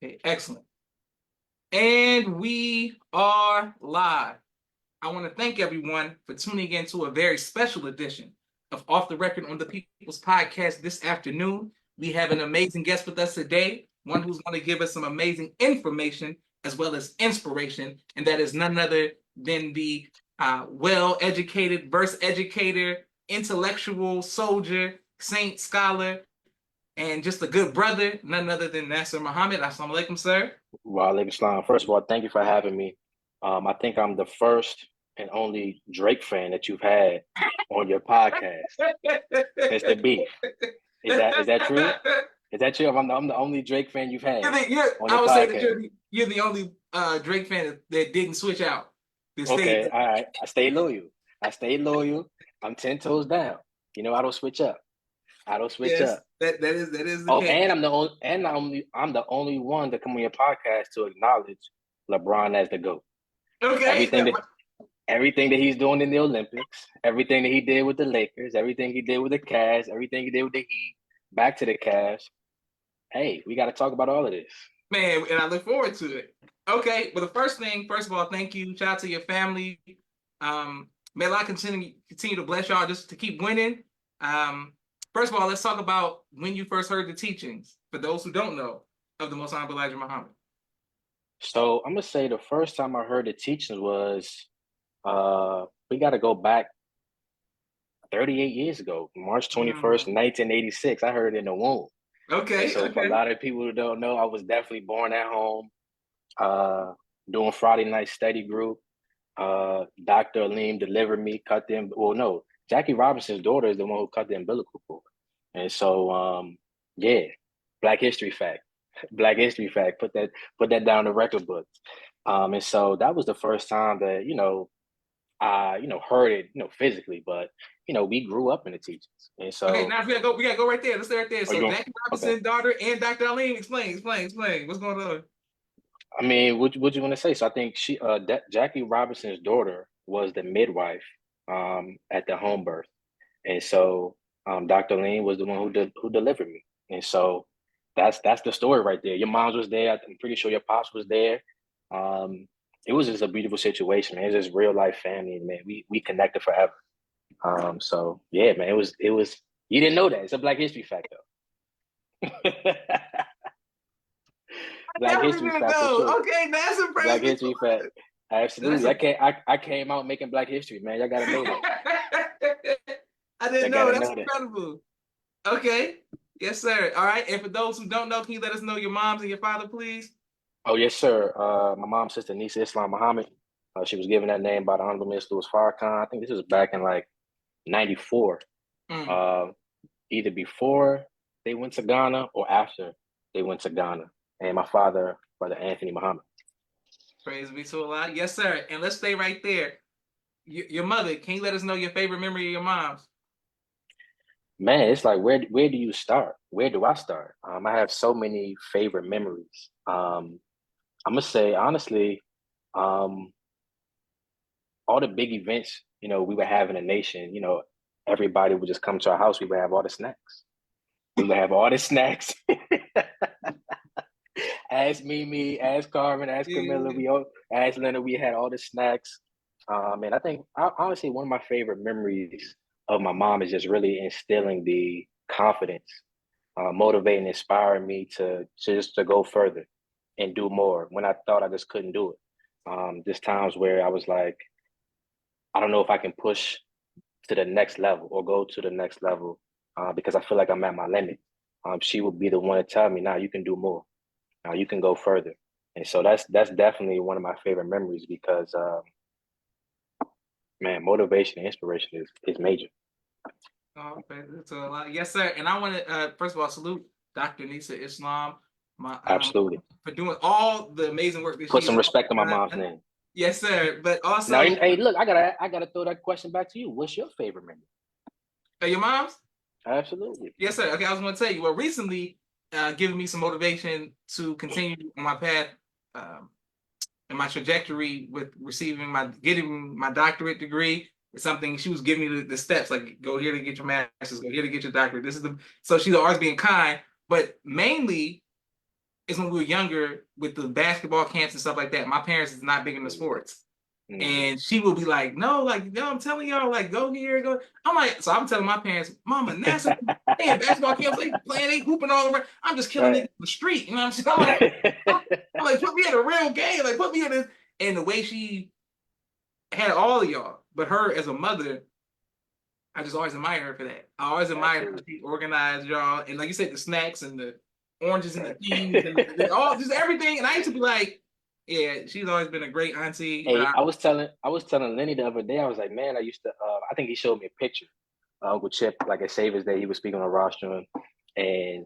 Okay, excellent. And we are live. I want to thank everyone for tuning in to a very special edition of Off the Record on the People's Podcast this afternoon. We have an amazing guest with us today, one who's going to give us some amazing information as well as inspiration, and that is none other than the well-educated, verse educator, intellectual soldier, saint, scholar, and just a good brother, none other than Nasser Muhammad. Assalamu alaikum, sir. Wa alaikum salam. First of all, thank you for having me. I think I'm the first and only Drake fan that you've had on your podcast. It's the beef. Is that true? Is that true? I'm the only Drake fan you've had on your I would podcast. say that you're the only Drake fan that didn't switch out. Okay, all right. I stay loyal. I'm 10 toes down. You know, I don't switch up. That is the case. And I'm the only one to come on your podcast to acknowledge LeBron as the GOAT. Okay. Everything that he's doing in the Olympics, everything that he did with the Lakers, everything he did with the Cavs, everything he did with the Heat, back to the Cavs. Hey, we got to talk about all of this. Man, and I look forward to it. Okay, well, first of all, thank you. Shout out to your family. May Allah continue to bless y'all just to keep winning. First of all, let's talk about when you first heard the teachings, for those who don't know, of the Most Honorable Elijah Muhammad. So I'm going to say the first time I heard the teachings was, we got to go back 38 years ago, March 21st, 1986. I heard it in the womb. Okay. And so for a lot of people who don't know, I was definitely born at home, doing Friday night study group. Dr. Alim delivered me, Jackie Robinson's daughter is the one who cut the umbilical cord. And so, Black History fact. Put that down in the record books. And so that was the first time that, I, heard it, physically, but, we grew up in the teachings. And so. Okay, now we gotta go right there. Let's stay right there. So Jackie Robinson's daughter and Dr. Alim, explain. What's going on? I mean, what you want to say? So I think Jackie Robinson's daughter was the midwife at the home birth, and so Dr. Alim was the one who delivered me, and so that's the story right there. Your mom was there. I'm pretty sure your pops was there. It was just a beautiful situation, man. It was just real life family, man. We connected forever. So yeah, man. It was. You didn't know that. It's a Black History fact, though. Black History fact. Sure. Okay, that's impressive. Black History fact. Absolutely. I came out making Black history, man. Y'all gotta know that. I didn't know. That's incredible. Okay. Yes, sir. All right. And for those who don't know, can you let us know your moms and your father, please? Oh, yes, sir. My mom's sister, Nasser Muhammad. She was given that name by the Honorable Minister Farrakhan. I think this was back in like 94. Either before they went to Ghana or after they went to Ghana. And my father, Brother Anthony Muhammad. Praise be to Allah. Yes, sir. And let's stay right there. Your mother, can you let us know your favorite memory of your mom's? Man, it's like, where do you start? Where do I start? I have so many favorite memories. I'm going to say, honestly, all the big events, we would have in a nation, everybody would just come to our house. We would have all the snacks. Ask Mimi, ask Carmen, ask Camilla, ask Leonard, we had all the snacks. And I think, honestly, one of my favorite memories of my mom is just really instilling the confidence, motivating, inspiring me to go further and do more when I thought I just couldn't do it. There's times where I was like, I don't know if I can push to the next level or go to the next level because I feel like I'm at my limit. She would be the one to tell me, "Now you can do more. Now you can go further." And so that's definitely one of my favorite memories because, man, motivation and inspiration is major. Oh, that's a lot. Yes, sir. And I want to first of all salute Dr. Nisa Islam, absolutely, for doing all the amazing work that put some respect on my mom's name. Yes, sir. But also, now, hey, look, I gotta throw that question back to you. What's your favorite memory? Your mom's? Absolutely. Yes, sir. Okay, I was going to tell you. Well, recently, giving me some motivation to continue on my path and my trajectory with getting my doctorate degree. It's something she was giving me the steps, like go here to get your master's, go here to get your doctorate. So she's always being kind, but mainly is when we were younger with the basketball camps and stuff like that. My parents is not big into sports. And she will be like, no, like, no, I'm telling y'all, like, go here, go. I'm like, so I'm telling my parents, Mama, Nasser, they in basketball camps, they playing, they hooping all around. I'm just killing niggas in the street. You know what I'm saying? I'm like, put me in a real game. Like, put me in this. And the way she had all of y'all, but her as a mother, I just always admire her for that. I always admire how she organized y'all. And like you said, the snacks and the oranges and the things and all, just everything. And I used to be like, yeah, she's always been a great auntie. Hey, I was telling Lenny the other day, I was like, man, I used to, I think he showed me a picture of Uncle Chip, like at Savers Day, he was speaking on a rostrum, and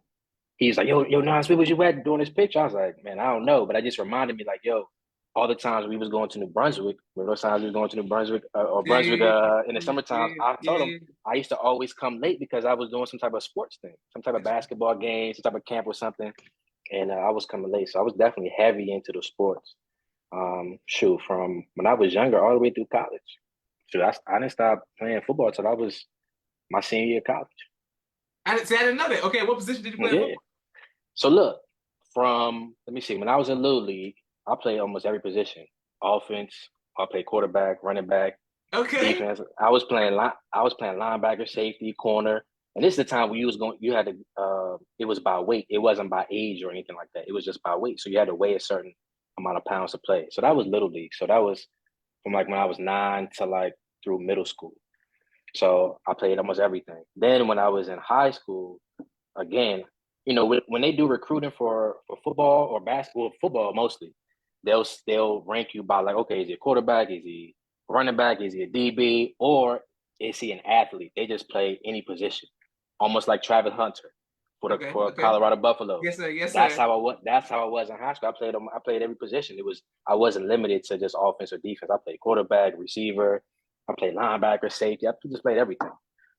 he's like, yo, Nas, where was you at doing this picture? I was like, man, I don't know, but I just reminded me, like, yo, all the times we was going to New Brunswick, those times we was going to New Brunswick or Brunswick in the summertime, I told him I used to always come late because I was doing some type of sports thing, some type of basketball game, some type of camp or something, and I was coming late. So I was definitely heavy into the sports. From when I was younger all the way through college. I didn't stop playing football until I was my senior year of college. I didn't know that. Okay, what position did you play in football? So look, let me see, when I was in Little League, I played almost every position. Offense, I played quarterback, running back, defense. I was playing linebacker, safety, corner. And this is the time where you had to it was by weight. It wasn't by age or anything like that. It was just by weight. So you had to weigh a certain amount of pounds to play. So that was Little League. So that was from like when I was 9 to like through middle school. So I played almost everything. Then when I was in high school, again, when they do recruiting for football or basketball, football mostly, they'll rank you by like, okay, is he a quarterback? Is he a running back? Is he a DB? Or is he an athlete? They just play any position, almost like Travis Hunter for Colorado Buffaloes. Yes, sir. Yes, That's sir. how I was. That's how I was in high school. I played every position. I wasn't limited to just offense or defense. I played quarterback, receiver. I played linebacker, safety. I just played everything.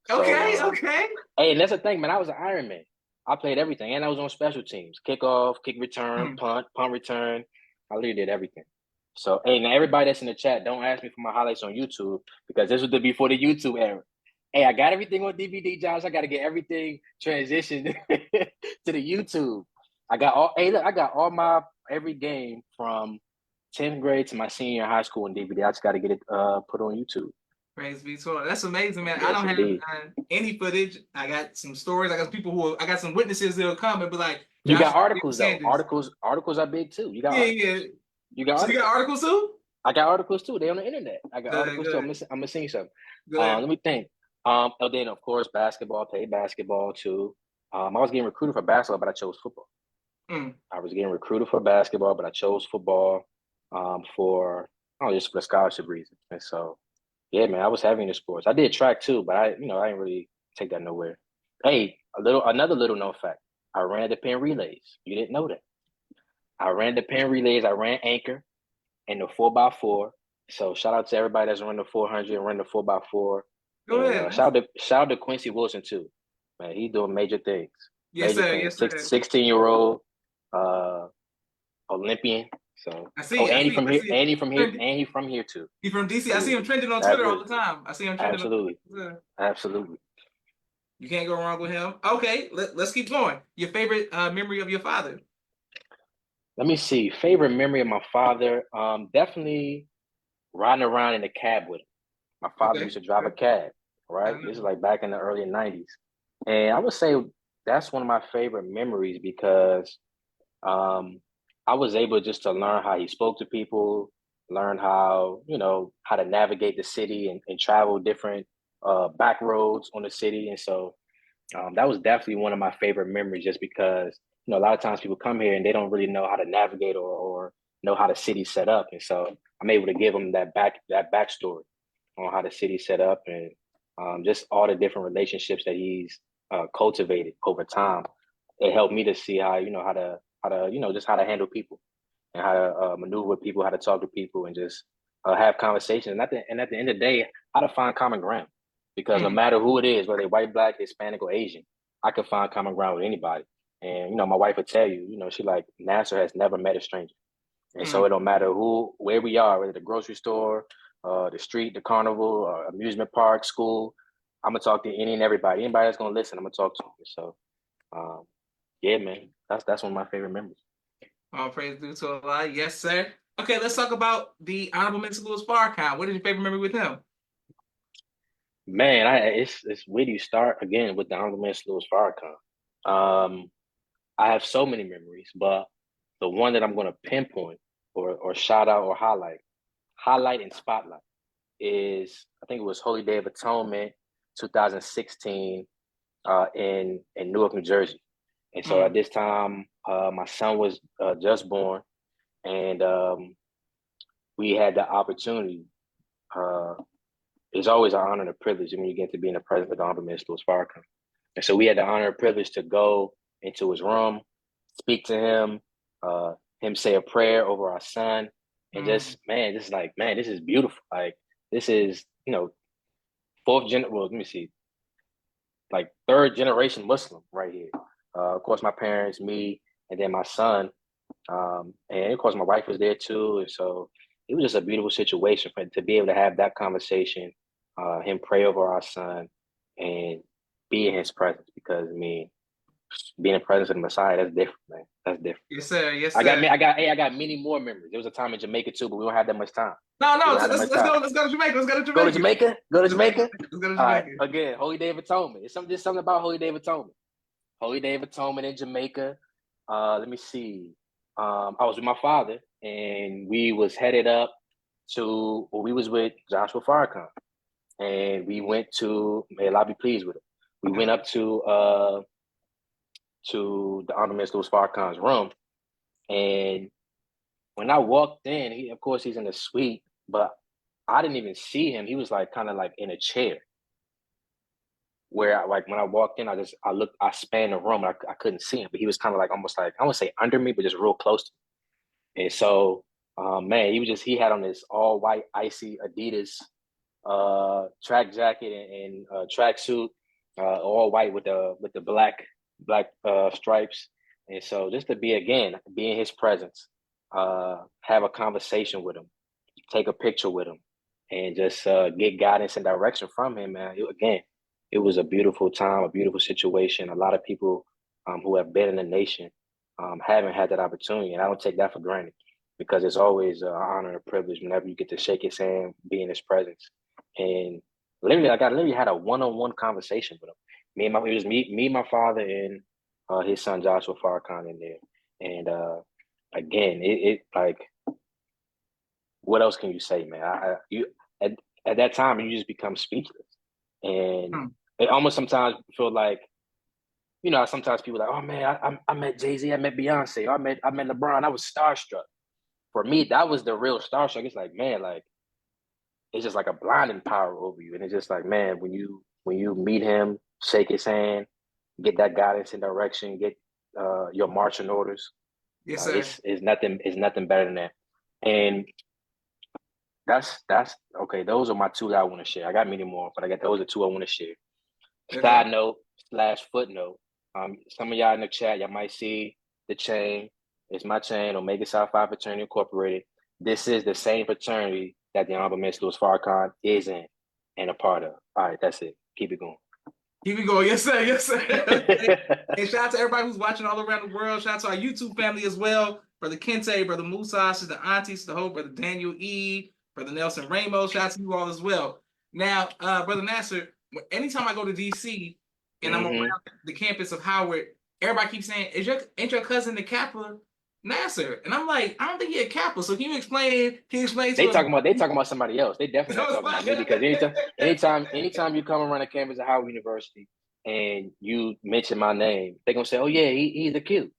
Okay. Hey, and that's the thing, man. I was an Iron Man. I played everything, and I was on special teams: kickoff, kick return, punt return. I literally did everything. So, hey, now everybody that's in the chat, don't ask me for my highlights on YouTube because this was before the YouTube era. Hey, I got everything on DVD, Josh. I got to get everything transitioned to the YouTube. I got all my every game from 10th grade to my senior high school in DVD. I just got to get it put on YouTube. Praise be to God. That's amazing, man. Yes, I don't have any footage. I got some stories. I got some witnesses that'll come and be like, you got articles though. Articles are big too. You got articles. You got articles too? I got articles too. They on the internet. I got articles too. I'm gonna sing some. Let me think. Then of course basketball. Played basketball too. I was getting recruited for basketball, but I chose football. I was getting recruited for basketball, but I chose football just for the scholarship reason. And so, yeah, man, I was heavy into sports. I did track too, but I didn't really take that nowhere. Hey, another little known fact. I ran the pen relays. You didn't know that. I ran the pen relays. I ran anchor and the 4x4. So shout out to everybody that's running the 400 and running the 4x4. Go ahead. Shout out to Quincy Wilson too. Man, he's doing major things. Yes, major sir. things. Yes, sir. 16-year-old Olympian. So Andy from here, and he from here too. He's from DC. I see him trending on Twitter all the time. I see him trending. Absolutely. You can't go wrong with him. Okay, let's keep going. Your favorite memory of your father? Let me see. Favorite memory of my father? Definitely riding around in a cab with him. My father used to drive a cab, right? This is like back in the early 90s. And I would say that's one of my favorite memories because I was able just to learn how he spoke to people, learn how to navigate the city and travel different back roads on the city. And so that was definitely one of my favorite memories just because, a lot of times people come here and they don't really know how to navigate or know how the city's set up. And so I'm able to give them that backstory on how the city's set up and just all the different relationships that he's cultivated over time. It helped me to see how to handle people and how to maneuver with people, how to talk to people, and just have conversations. And at the end of the day, how to find common ground. Because no matter who it is, whether they're white, black, Hispanic, or Asian, I can find common ground with anybody. And my wife would tell you, she like Nasser has never met a stranger, and so it don't matter where we are, whether the grocery store, the street, the carnival, amusement park, school. I'm gonna talk to any and everybody. Anybody that's gonna listen, I'm gonna talk to them. So, yeah, man, that's one of my favorite memories. All praise due to Allah. Yes, sir. Okay, let's talk about the Honorable Mentor Louis Farrakhan. What is your favorite memory with him? Man, it's where do you start again with the Honorable Mentor Louis Farrakhan? I have so many memories, but the one that I'm going to pinpoint or shout out or highlight and spotlight is, I think it was Holy Day of Atonement, 2016, in Newark, New Jersey. And so at this time, my son was just born, and we had the opportunity. It's always an honor and a privilege when you get to be in the presence of the Honorable Minister Louis Farrakhan. And so we had the honor and privilege to go into his room, speak to him say a prayer over our son, and just, man, this is like, man, this is beautiful. Like, this is, well, let me see, like third generation Muslim right here. Of course, my parents, me, and then my son. And of course, my wife was there too. And so it was just a beautiful situation to be able to have that conversation, him pray over our son, and be in his presence. Because I mean, being in the presence of the Messiah, that's different, man. That's different. Yes, sir. Yes, sir. I got many more memories. There was a time in Jamaica too, but we don't have that much time. No, let's go. Let's go to Jamaica. Let's go to Jamaica. Go to Jamaica. Go to Jamaica. Let's go to Jamaica. Again, Holy Day of Atonement. It's something about Holy Day of Atonement. Holy Day of Atonement in Jamaica. Let me see. I was with my father, and we was headed up to. Well, we was with Joshua Farrakhan, and we went to. May Allah be pleased with him. We went up to the Honorable Minister Louis Farrakhan's room, and when I walked in, of course he's in the suite, but I didn't even see him. He was like kind of like in a chair. Where when I walked in, I spanned the room. I couldn't see him, but he was kind of like almost like, I won't say under me, but just real close to me. And so, man, he had on this all white icy Adidas track jacket and track suit, all white with the black stripes. And so just to be in his presence, have a conversation with him, take a picture with him, and just get guidance and direction from him, man. It was a beautiful time, a beautiful situation. A lot of people who have been in the nation haven't had that opportunity, and I don't take that for granted, because it's always an honor and a privilege whenever you get to shake his hand, be in his presence. And literally, I literally had a one-on-one conversation with him. It was me, my father, and his son Joshua Farrakhan in there. And again, it like, what else can you say, man? At that time, you just become speechless, and it almost sometimes feel like, sometimes people are like, oh man, I met Jay-Z, I met Beyonce, I met LeBron, I was starstruck. For me, that was the real starstruck. It's like, man, like, it's just like a blinding power over you. And it's just like, man, when you meet him, shake his hand, get that guidance and direction, get your marching orders. Yes, sir. It's nothing better than that. And that's okay. Those are my two that I want to share. I got many more, but those are two I want to share. Okay. Side note / footnote. Some of y'all in the chat, y'all might see the chain. It's my chain, Omega Psi Phi Fraternity Incorporated. This is the same fraternity that the Honorable Minister Louis Farrakhan is in and a part of. All right, that's it. Keep it going. Keep it going. Yes, sir. Yes, sir. Okay. And shout out to everybody who's watching all around the world. Shout out to our YouTube family as well. Brother Kente, Brother Musa, Sister Auntie, Sister Hope, Brother Daniel E., Brother Nelson Ramos. Shout out to you all as well. Now, Brother Nasser, anytime I go to D.C. and I'm around the campus of Howard, everybody keeps saying, ain't your cousin the Kappa Nasser? And I'm like, I don't think he a Kappa. So can you explain? They talking about somebody else. They definitely not talking about me, because anytime you come around the campus of Howard University and you mention my name, they're gonna say, oh yeah, he's a cute.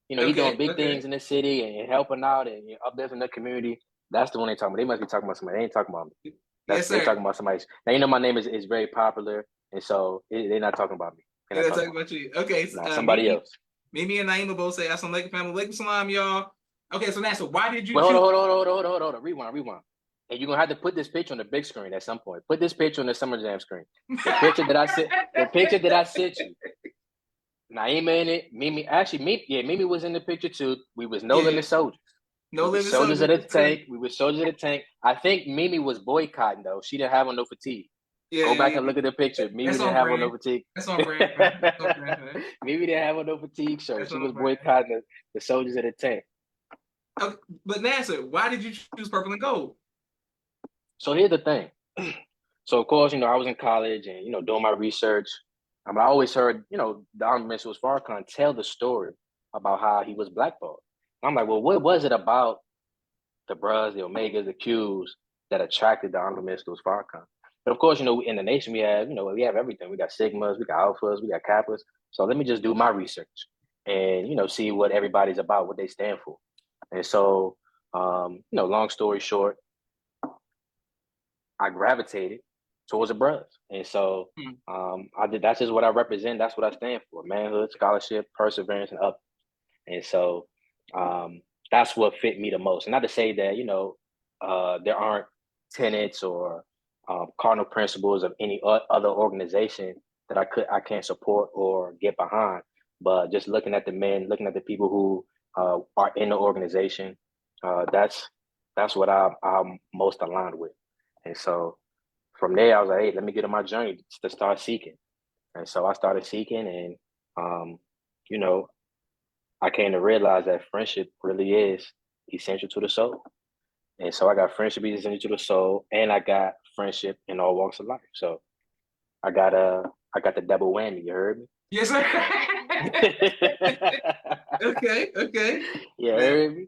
He's doing big things in the city and helping out and uplifting the community. That's the one they talking about. They must be talking about somebody. They ain't talking about me. They're talking about somebody. Now my name is very popular, and so they're not talking about me. They're talking about you. Okay, somebody else. Mimi and Naima both say, "Assalamu alaikum, family. Alaikum salam, y'all." Okay, so Nasser, why did you? Wait, hold on. Rewind. And you're gonna have to put this picture on the big screen at some point. Put this picture on the Summer Jam screen. The picture that I sent you. Naima in it. Mimi was in the picture too. We was No Limit Soldiers. No Limit Soldiers of the Tank. We were soldiers of the tank. I think Mimi was boycotting though. She didn't have on no fatigue. Go back and look at the picture. Mimi didn't have on no fatigue. That's on brand. Mimi didn't have on no fatigue shirt. She was boycotting the soldiers of the tank. But Nasser, why did you choose purple and gold? So here's the thing. So of course, I was in college and doing my research. I always heard, the Honorable Mentor Farrakhan tell the story about how he was blackballed. I'm like, well, what was it about the Bras, the Omegas, the Qs that attracted the Honorable Mentor Farrakhan? But of course, in the nation we have everything. We got Sigmas, we got Alphas, we got Kappas. So let me just do my research and see what everybody's about, what they stand for. And so, long story short, I gravitated towards the brothers. And so I did. That's just what I represent. That's what I stand for: manhood, scholarship, perseverance, and up. And so that's what fit me the most. And not to say that there aren't tenets or cardinal principles of any other organization that I can't support or get behind. But just looking at the men, looking at the people who are in the organization, that's what I'm most aligned with. And so from there, I was like, hey, let me get on my journey to start seeking. And so I started seeking, and you know, I came to realize that friendship really is essential to the soul. And so I got friendship is essential to the soul, and I got friendship in all walks of life. So I got the double whammy. You heard me? Yes, sir. Okay. You Man. heard me?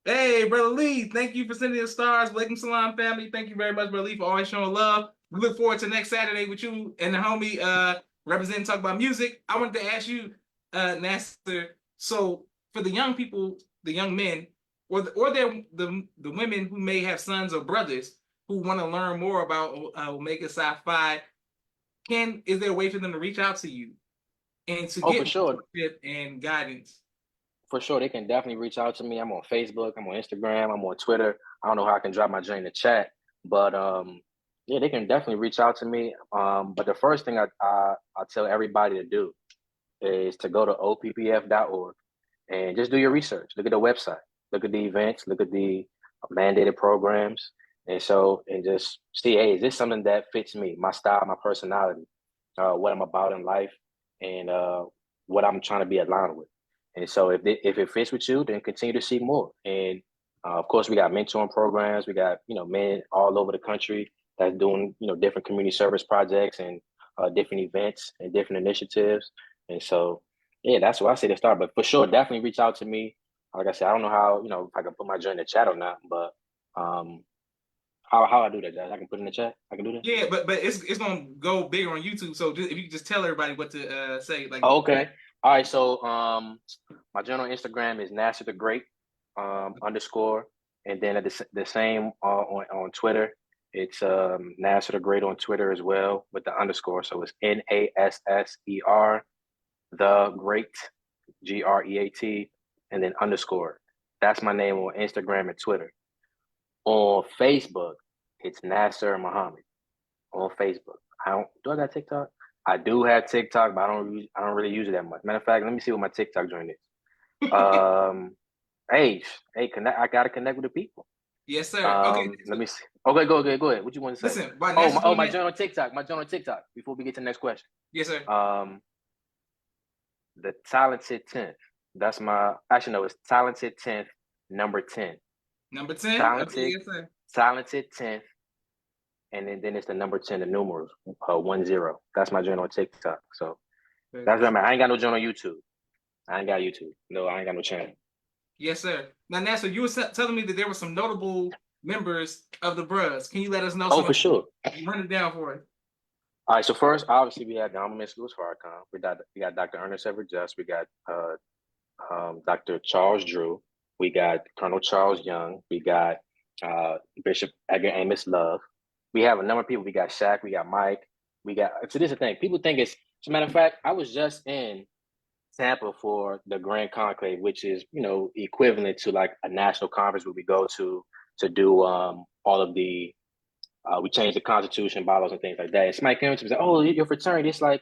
Hey, Brother Lee, thank you for sending the stars. Walaikum Salam, family. Thank you very much, Brother Lee, for always showing love. We look forward to next Saturday with you and the homie representing Talk About Music. I wanted to ask you, Nasser, so for the young people, the young men, or the women who may have sons or brothers who want to learn more about Omega Psi Phi, is there a way for them to reach out to you and to Oh, for get sure. mentorship and guidance? For sure, they can definitely reach out to me. I'm on Facebook, I'm on Instagram, I'm on Twitter. I don't know how I can drop my joint in the chat, but yeah, they can definitely reach out to me. But the first thing I tell everybody to do is to go to oppf.org and just do your research. Look at the website, look at the events, look at the mandated programs, and just see, hey, is this something that fits me, my style, my personality, what I'm about in life, and what I'm trying to be aligned with. And so if it fits with you, then continue to seek more. And of course, we got mentoring programs. We got men all over the country that's doing different community service projects and different events and different initiatives. And so yeah, that's what I say to start. But for sure, definitely reach out to me. Like I said, I don't know how if I can put my joint in the chat or not, but how I do that, guys? I can put in the chat. I can do that. Yeah, but it's gonna go bigger on YouTube. So if you just tell everybody what to say, like. Oh, okay. All right. So my journal Instagram is Nasser the Great underscore, and then at the same on Twitter, it's Nasser the Great on Twitter as well with the underscore. So it's NASSER the Great, GREAT, and then underscore. That's my name on Instagram and Twitter. On Facebook, it's Nasser Muhammad on Facebook. I got TikTok? I do have TikTok, but I don't really use it that much. Matter of fact, let me see what my TikTok joint is. Hey, connect. I gotta connect with the people. Yes, sir. Okay. Let me see. Okay, go ahead. What you want to say? Listen, why Nasser's My joint on TikTok. My joint on TikTok. Before we get to the next question. Yes, sir. The talented 10th. That's my. Actually, no, it's talented 10th, number 10. Number 10. Okay, Talented, yes, sir. talented 10th, and then it's the number 10, the numerals, 10. That's my joint on TikTok. So that's what I ain't got no joint on YouTube. I ain't got YouTube. No, I ain't got no channel. Yes, sir. Now, Nasser, you were telling me that there were some notable members of the Bros. Can you let us know? Oh, for sure. Run it down for us. All right. So first, obviously, we had the Honorable Mentor Farrakhan. We got Dr. Ernest Everett Just. We got Dr. Charles Drew. We got Colonel Charles Young. We got Bishop Edgar Amos Love. We have a number of people. We got Shaq. We got Mike. We got. So this is the thing. People think it's. As a matter of fact, I was just in Tampa for the Grand Conclave, which is equivalent to like a national conference where we go to do all of the we change the constitution, bylaws, and things like that. And somebody came to me and said, "Oh, your fraternity, it's like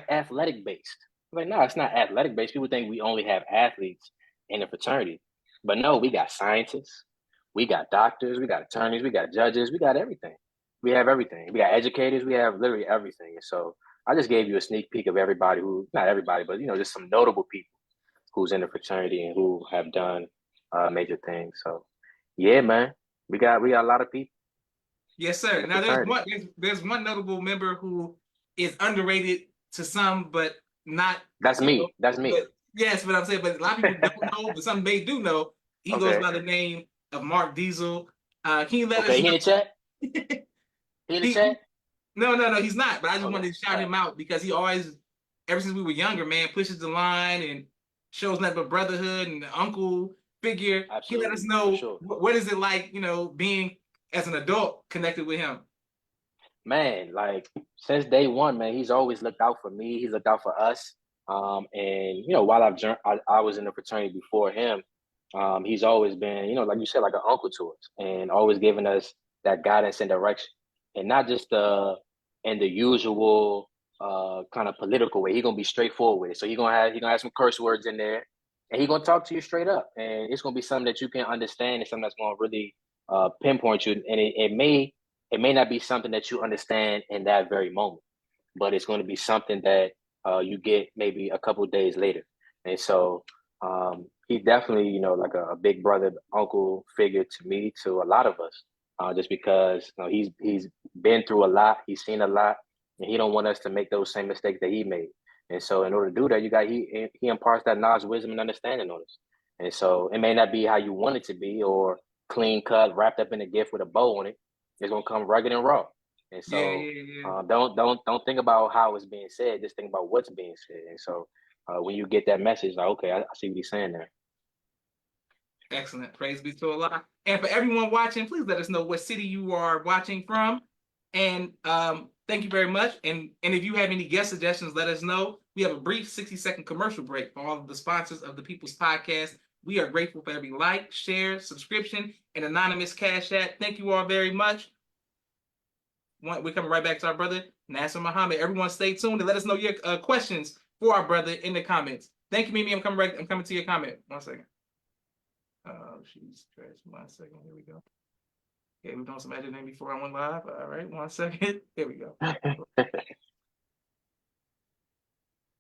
athletic based." I'm like, no, it's not athletic based. People think we only have athletes in the fraternity, but no, we got scientists, we got doctors, we got attorneys, we got judges, we got everything. We have everything. We got educators. We have literally everything. And so I just gave you a sneak peek of everybody not everybody, but just some notable people who's in the fraternity and who have done major things. So yeah, man, we got a lot of people. Yes, sir. Now there's one notable member who is underrated to some, but not. That's me. That's me. But yes, but I'm saying, but a lot of people don't know, but some may do know. He goes Okay. by the name of Mark Diesel. Can you let us Okay, he in the chat? He in the he chat? no, he's not. But I just Okay. wanted to shout him out because he always, ever since we were younger, man, pushes the line and shows nothing but brotherhood and the uncle figure. Absolutely. He let us know sure. What is it like, being as an adult connected with him. Man, like since day one, man, he's always looked out for me. He's looked out for us. And while I was in the fraternity before him, he's always been, like you said, like an uncle to us, and always giving us that guidance and direction, and not just in the usual kind of political way. He's gonna be straightforward with it. So he's gonna have some curse words in there, and he's gonna talk to you straight up, and it's gonna be something that you can understand, and something that's gonna really pinpoint you, and it may not be something that you understand in that very moment, but it's going to be something that you get maybe a couple of days later. And so he's definitely, like a big brother, uncle figure to me, to a lot of us, just because he's been through a lot, he's seen a lot, and he don't want us to make those same mistakes that he made. And so in order to do that, he imparts that knowledge, wisdom, and understanding on us. And so it may not be how you want it to be, or clean cut, wrapped up in a gift with a bow on it. It's gonna come rugged and raw. And so don't think about how it's being said. Just think about what's being said. And so when you get that message, like, okay, I see what he's saying there. Excellent. Praise be to Allah. And for everyone watching, please let us know what city you are watching from. And thank you very much. And if you have any guest suggestions, let us know. We have a brief 60-second commercial break for all of the sponsors of the People's Podcast. We are grateful for every like, share, subscription, and anonymous cash app. Thank you all very much. We're coming right back to our brother, Nasser Muhammad. Everyone stay tuned and let us know your questions for our brother in the comments. Thank you, Mimi. I'm coming to your comment. 1 second. She's trashed. 1 second. Here we go. Okay, we're doing some editing before I went live. All right, 1 second. Here we go.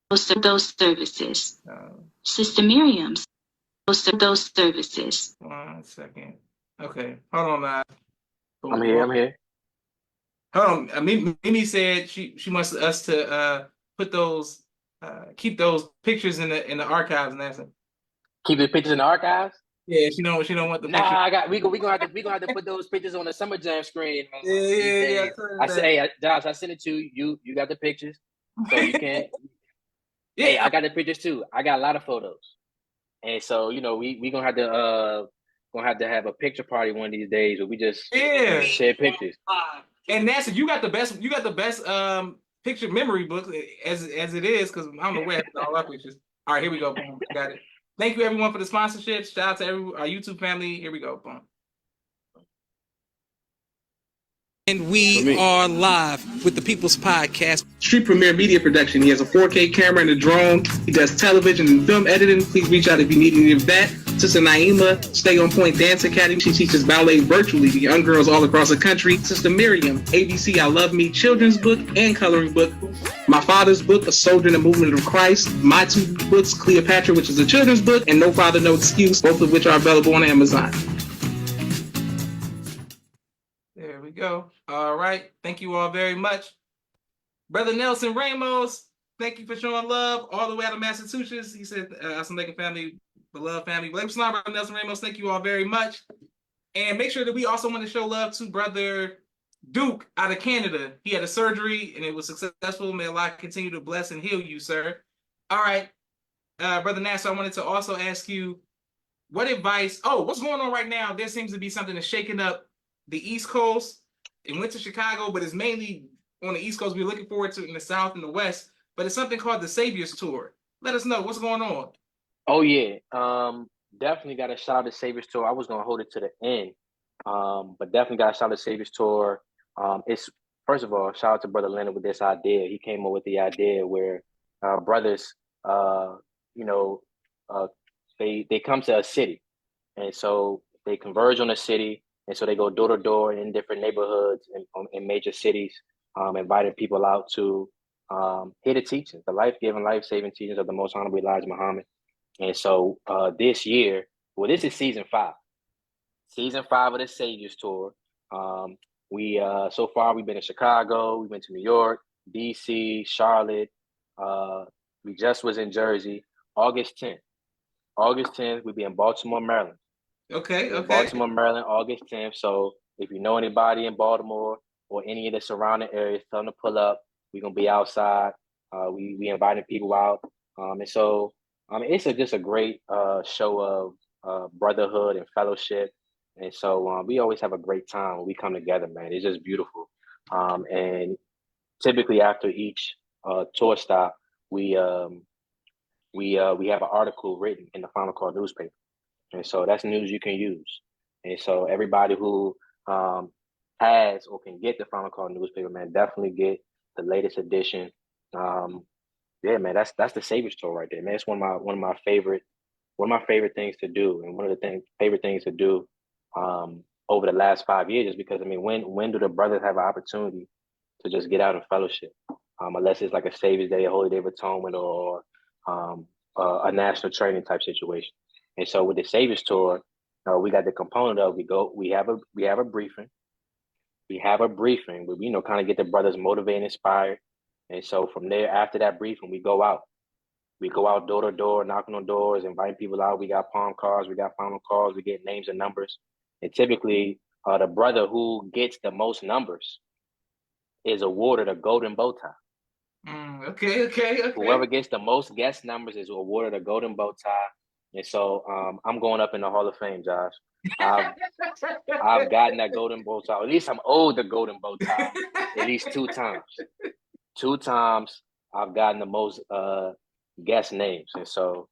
Those services. Sister Miriam's. Those services. 1 second. Okay, hold on, live. I'm here. Hold on. Mimi said she wants us to put those, keep those pictures in the archives, Nasser. Keep the pictures in the archives? Yeah, she don't want the picture. Nah, we gonna have to put those pictures on the Summer Jam screen. Yeah. I said, hey, Josh, I sent it to you. You got the pictures, so you can. Yeah, hey, I got the pictures too. I got a lot of photos, and so we gonna have to have a picture party one of these days where we just share pictures. And Nasser, you got the best picture memory book as it is, because I don't know where all our pictures. All right, here we go. Boom, got it. Thank you, everyone, for the sponsorship. Shout out to our YouTube family. Here we go. Boom. And we are live with the People's Podcast. Street Premiere Media Production. He has a 4K camera and a drone. He does television and film editing. Please reach out if you need any of that. Sister Naima, Stay On Point Dance Academy. She teaches ballet virtually to young girls all across the country. Sister Miriam, ABC I Love Me children's book and coloring book. My father's book, A Soldier in the Movement of Christ. My two books, Cleopatra, which is a children's book, and No Father, No Excuse, both of which are available on Amazon. There we go. All right. Thank you all very much. Brother Nelson Ramos, thank you for showing love all the way out of Massachusetts. He said, Assalamu family, beloved family. Brother Nelson Ramos, thank you all very much. And make sure that we also want to show love to Brother Duke out of Canada. He had a surgery and it was successful. May Allah continue to bless and heal you, sir. All right. Brother Nasser, I wanted to also ask you what advice. What's going on right now? There seems to be something that's shaking up the East Coast. It went to Chicago, but it's mainly on the East Coast. We're looking forward to it in the South and the West. But it's something called the Savior's Tour. Let us know what's going on. Oh yeah, definitely got to shout out the Savior's Tour. I was gonna hold it to the end, but definitely got to shout out the Savior's Tour. It's first of all, shout out to Brother Leonard with this idea. He came up with the idea where brothers, they come to a city, and so they converge on a city. And so they go door to door in different neighborhoods in major cities, inviting people out to hear the teachings, the life-giving, life-saving teachings of the Most Honorable Elijah Muhammad. And so this year, Well, this is season 5. Season 5 of the Saviors Tour. We so far we've been in Chicago, we've been to New York, DC, Charlotte. We just was in Jersey. August 10th. August 10th, we'll be in Baltimore, Maryland. Okay, okay. Baltimore, Maryland, August 10th. So if you know anybody in Baltimore or any of the surrounding areas, tell them to pull up. We're gonna be outside. We inviting people out. And so it's just a great show of brotherhood and fellowship. And so we always have a great time when we come together, man. It's just beautiful. And typically after each tour stop, we have an article written in the Final Call newspaper. And so that's news you can use. And so everybody who has or can get the Final Call newspaper, man, definitely get the latest edition. Yeah, man, that's the Saviors Tour right there, man. It's one of my favorite things to do, and one of the favorite things to do over the last 5 years is because, I mean, when do the brothers have an opportunity to just get out and fellowship? Unless it's like a Savior's Day, a Holy Day of Atonement, or a national training type situation. And so with the Saviors Tour, we got the component of we have a briefing. We have a briefing where we kind of get the brothers motivated and inspired. And so from there, after that briefing, we go out. We go out door to door, knocking on doors, inviting people out. We got palm cards, we got final calls, we get names and numbers. And typically, the brother who gets the most numbers is awarded a golden bow tie. Okay. Whoever gets the most guest numbers is awarded a golden bow tie. And so I'm going up in the Hall of Fame, Josh. I've gotten that golden bow tie. At least I'm owed the golden bow tie at least 2 times. 2 times I've gotten the most guest names. And so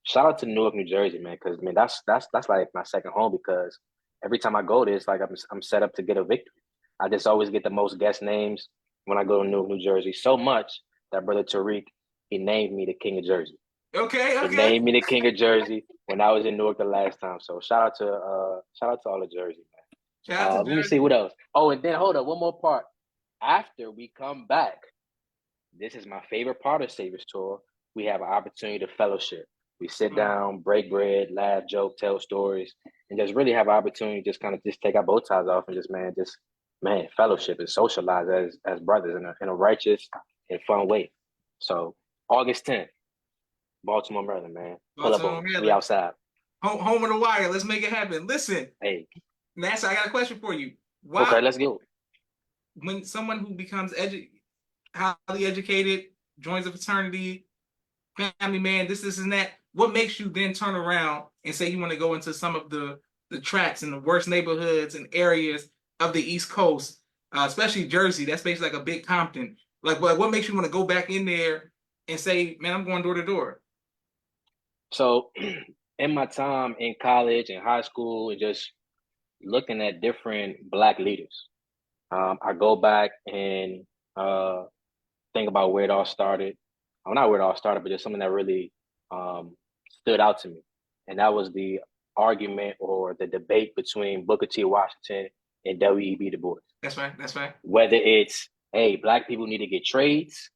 shout out to Newark, New Jersey, man, because I mean that's like my second home, because every time I go there, it's like I'm set up to get a victory. I just always get the most guest names when I go to Newark, New Jersey. So much that Brother Tariq, he named me the King of Jersey. Okay. He named me the King of Jersey when I was in Newark the last time. So shout out to all of Jersey, man. Shout out to Let me Jersey. see what else. Oh, and then hold up, one more part. After we come back, this is my favorite part of Saviors Tour. We have an opportunity to fellowship. We sit down, break bread, laugh, joke, tell stories, and just really have an opportunity to just kind of just take our bow ties off and just fellowship and socialize as brothers in a righteous and fun way. So August 10th, Baltimore, Maryland, man. Pull up on. We outside. Home of the Wire. Let's make it happen. Listen, hey, Nasser, I got a question for you. Okay, let's go. When someone who becomes highly educated, joins a fraternity, family man, this and that, what makes you then turn around and say you want to go into some of the tracks in the worst neighborhoods and areas of the East Coast, especially Jersey? That's basically like a big Compton. Like, what makes you want to go back in there and say, man, I'm going door to door? So in my time in college and high school and just looking at different Black leaders, I go back and think about where it all started. Well, not where it all started, but just something that really stood out to me. And that was the argument or the debate between Booker T. Washington and W.E.B. Du Bois. That's right. Whether it's, hey, Black people need to get trades,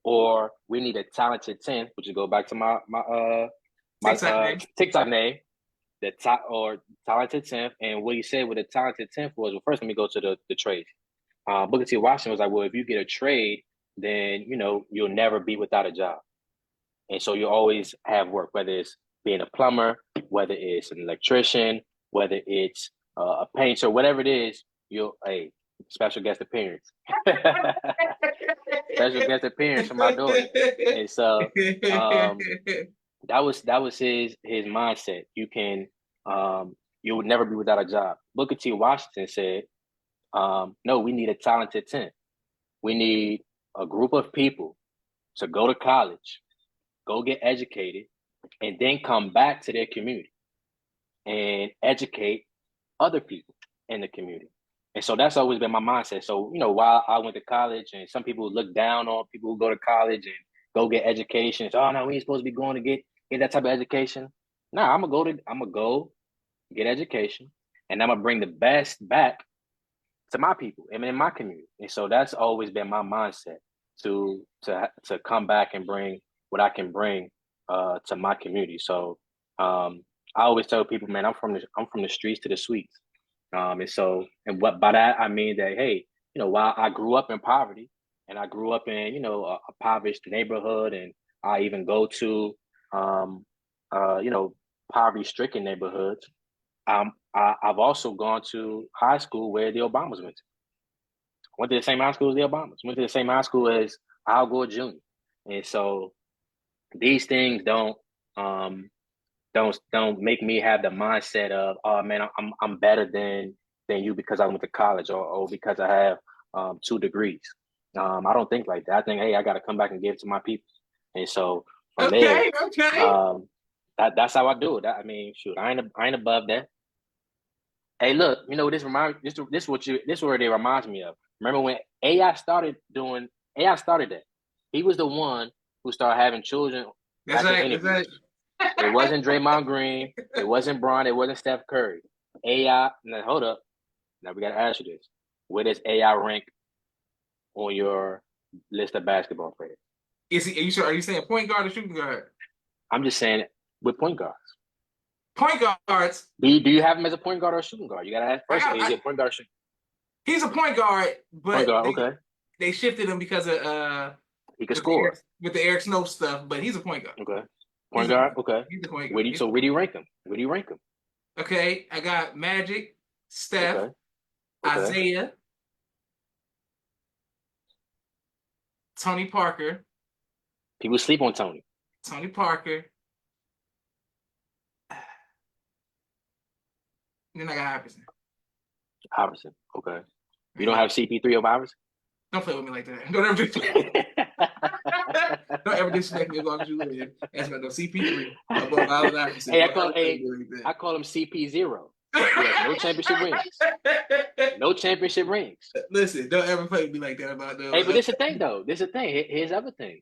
or we need a talented 10th, which is go back to my TikTok name, the top or talented 10th. And what he said with the talented 10th was, well, first let me go to the trade. Booker T. Washington was like, well, if you get a trade, then you'll never be without a job, and so you always have work, whether it's being a plumber, whether it's an electrician, whether it's a painter, whatever it is. Special guest appearance. Special guest appearance from my daughter. And so that was his mindset. You would never be without a job. Booker T. Washington said, no, we need a talented 10th. We need a group of people to go to college, go get educated, and then come back to their community and educate other people in the community. And so that's always been my mindset. So, while I went to college, and some people look down on people who go to college and go get education. So, oh no, we ain't supposed to be going to get that type of education. Nah, I'm gonna go get education, and I'm gonna bring the best back to my people and in my community. And so that's always been my mindset, to come back and bring what I can bring to my community. So I always tell people, man, I'm from the streets to the suites. And what by that I mean that, hey, while I grew up in poverty and I grew up in, a impoverished neighborhood, and I even go to, um, poverty-stricken neighborhoods. I've also gone to high school where the Obamas went to. Went to the same high school as the Obamas. Went to the same high school as Al Gore Jr. And so these things um, don't make me have the mindset of, oh man, I'm better than you because I went to college, or because I have 2 degrees. I don't think like that. I think, hey, I got to come back and give it to my people. And so from there, Okay. that's how I do it. I mean, shoot, I ain't above that. Hey, look, this word it reminds me of. Remember when AI started that. He was the one who started having children That's at the right. interview. It wasn't Draymond Green. It wasn't Bron. It wasn't Steph Curry. AI. Now hold up. Now we got to ask you this: where does AI rank on your list of basketball players? Are you saying point guard or shooting guard? I'm just saying with point guards. Point guards. Do you have him as a point guard or a shooting guard? You got to ask first. Is he a point guard or shooting? He's a point guard, but point guard, okay. They shifted him because of he could score with the Eric Snow stuff. But he's a point guard. Okay. Point guard, okay. He's a point guard. Where do you rank him? Okay, I got Magic, Steph, okay. Isaiah, Tony Parker. People sleep on Tony. Tony Parker. Then I got Iverson. Iverson, okay. You don't have CP3 over Iverson? Don't play with me like that. Don't ever do Don't ever disrespect me as long as you live. That's about no CP3 above Allen Iverson. Hey, I call him CP0. No championship rings. No championship rings. Listen, don't ever play with me like that about those. Hey, but this is the thing, though. Here's the other thing.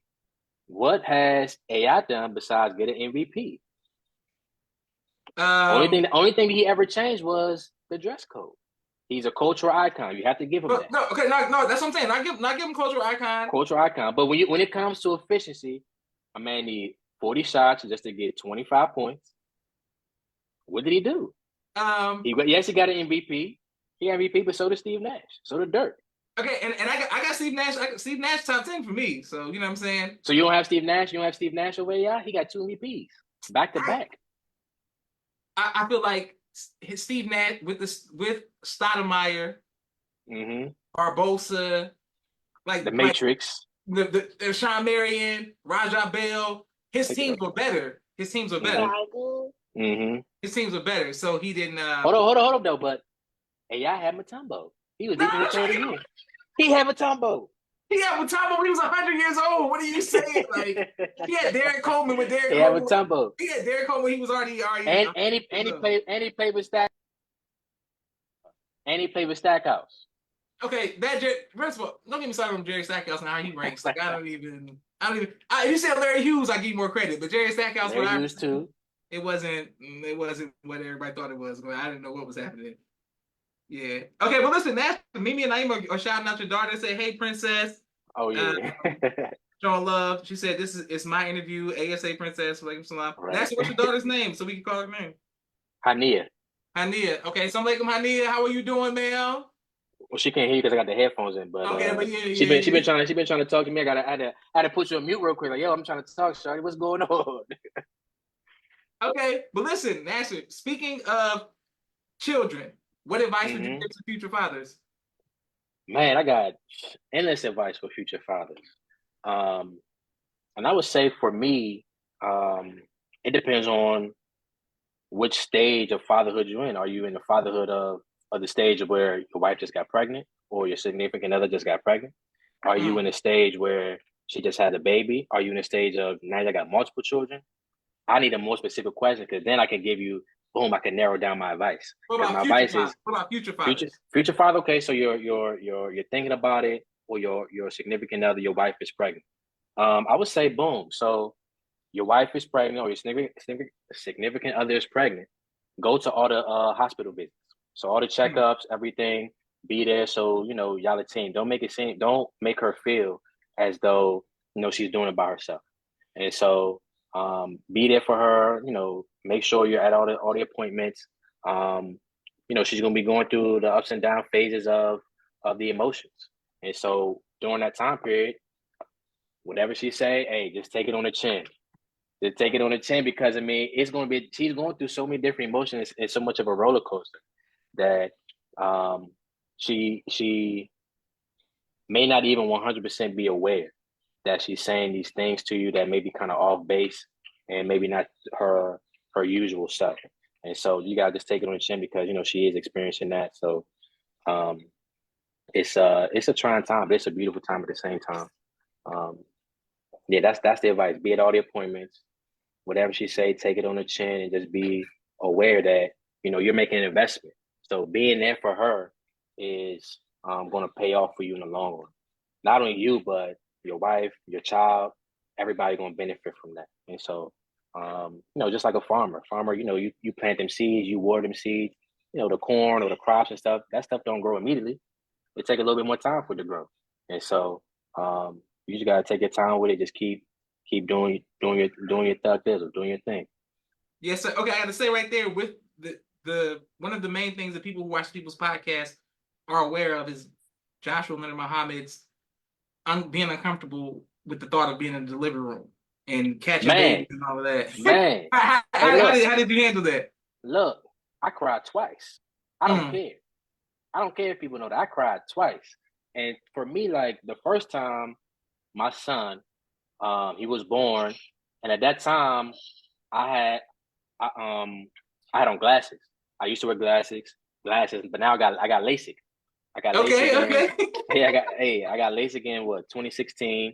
What has AI done besides get an MVP? Only thing he ever changed was the dress code. He's a cultural icon. You have to give him that. No, okay, no, that's what I'm saying. Not give him cultural icon. Cultural icon. But when it comes to efficiency, a man need 40 shots just to get 25 points. What did he do? He got an MVP. He got MVP, but so did Steve Nash. So did Dirk. Okay, and I got Steve Nash. Steve Nash top 10 for me. So you know what I'm saying. So you don't have Steve Nash. You don't have Steve Nash over AI. He got 2 MVPs back to back. I feel like Steve Nash with Stoudemire, Barbosa, like the Matrix, the Sean Marion, Raja Bell. His teams were better. His teams were better. His teams were better. So he didn't. Hold up though. But AI had Mutombo. He was deep in the third year. He had Mutombo. He had Mutombo when he was 100 years old. What are you saying? Like he had Derek Coleman with Derek. He had Mutombo. He had Derek Coleman. He was already. And he played with Stack. And he played with Stackhouse. Okay, first of all, don't get me started on Jerry Stackhouse and how he ranks. Like I don't even. If you said Larry Hughes, I give you more credit. But Jerry Stackhouse, Larry Hughes too. It wasn't what everybody thought it was. I didn't know what was happening. Yeah. Okay, but listen, Mimi and Naima are shouting out your daughter. Say, hey, princess. Oh yeah. Showing love. She said, it's my interview. ASA princess. Right. That's what's your daughter's name, so we can call her name. Hania. Okay, so Hania, how are you doing, ma'am? Well, she can't hear you because I got the headphones in. But okay, but she been trying to talk to me. I had to put you on mute real quick. Like, yo, I'm trying to talk, Shawty. What's going on? Okay, but listen, Nasser. Speaking of children, what advice would you give to future fathers? Man, I got endless advice for future fathers. And I would say for me, it depends on which stage of fatherhood you're in. Are you in the fatherhood of the stage of where your wife just got pregnant or your significant other just got pregnant? Are you in a stage where she just had a baby? Are you in a stage of now you got multiple children? I need a more specific question because then I can give you, boom, I can narrow down my advice. What about future fathers? Future father, okay, so you're thinking about it, or your significant other, your wife is pregnant. I would say, boom. So your wife is pregnant, or your significant other is pregnant. Go to all the hospital visits. So all the checkups, everything, be there. So y'all a team. Don't make her feel as though she's doing it by herself. And so Be there for her, make sure you're at all the appointments. She's gonna be going through the ups and down phases of the emotions. And so during that time period, whatever she say, hey, just take it on the chin. Just take it on the chin, because she's going through so many different emotions. It's so much of a roller coaster that she may not even 100% be aware that she's saying these things to you that may be kind of off base and maybe not her usual self. And so you gotta just take it on the chin, because she is experiencing that. So it's a trying time, but it's a beautiful time at the same time. Yeah, that's the advice. Be at all the appointments. Whatever she say, take it on the chin, and just be aware that you're making an investment. So being there for her is going to pay off for you in the long run. Not only you, but your wife, your child, everybody going to benefit from that. And so, just like a farmer, you plant them seeds, you water them seeds, the corn or the crops and stuff. That stuff don't grow immediately. It take a little bit more time for it to grow. And so, you just gotta take your time with it. Just keep doing your thug or doing your thing. Yes, sir. Okay, I got to say right there, with the one of the main things that people who watch people's podcasts are aware of is Joshua Leonard Muhammad's being uncomfortable with the thought of being in the delivery room and catching babies and all of that. Man, how did you handle that? Look, I cried twice. I don't care. I don't care if people know that I cried twice. And for me, like the first time, my son, he was born, and at that time, I had on glasses. I used to wear glasses, but now I got LASIK. I got LASIK. Okay. I got LASIK in 2016.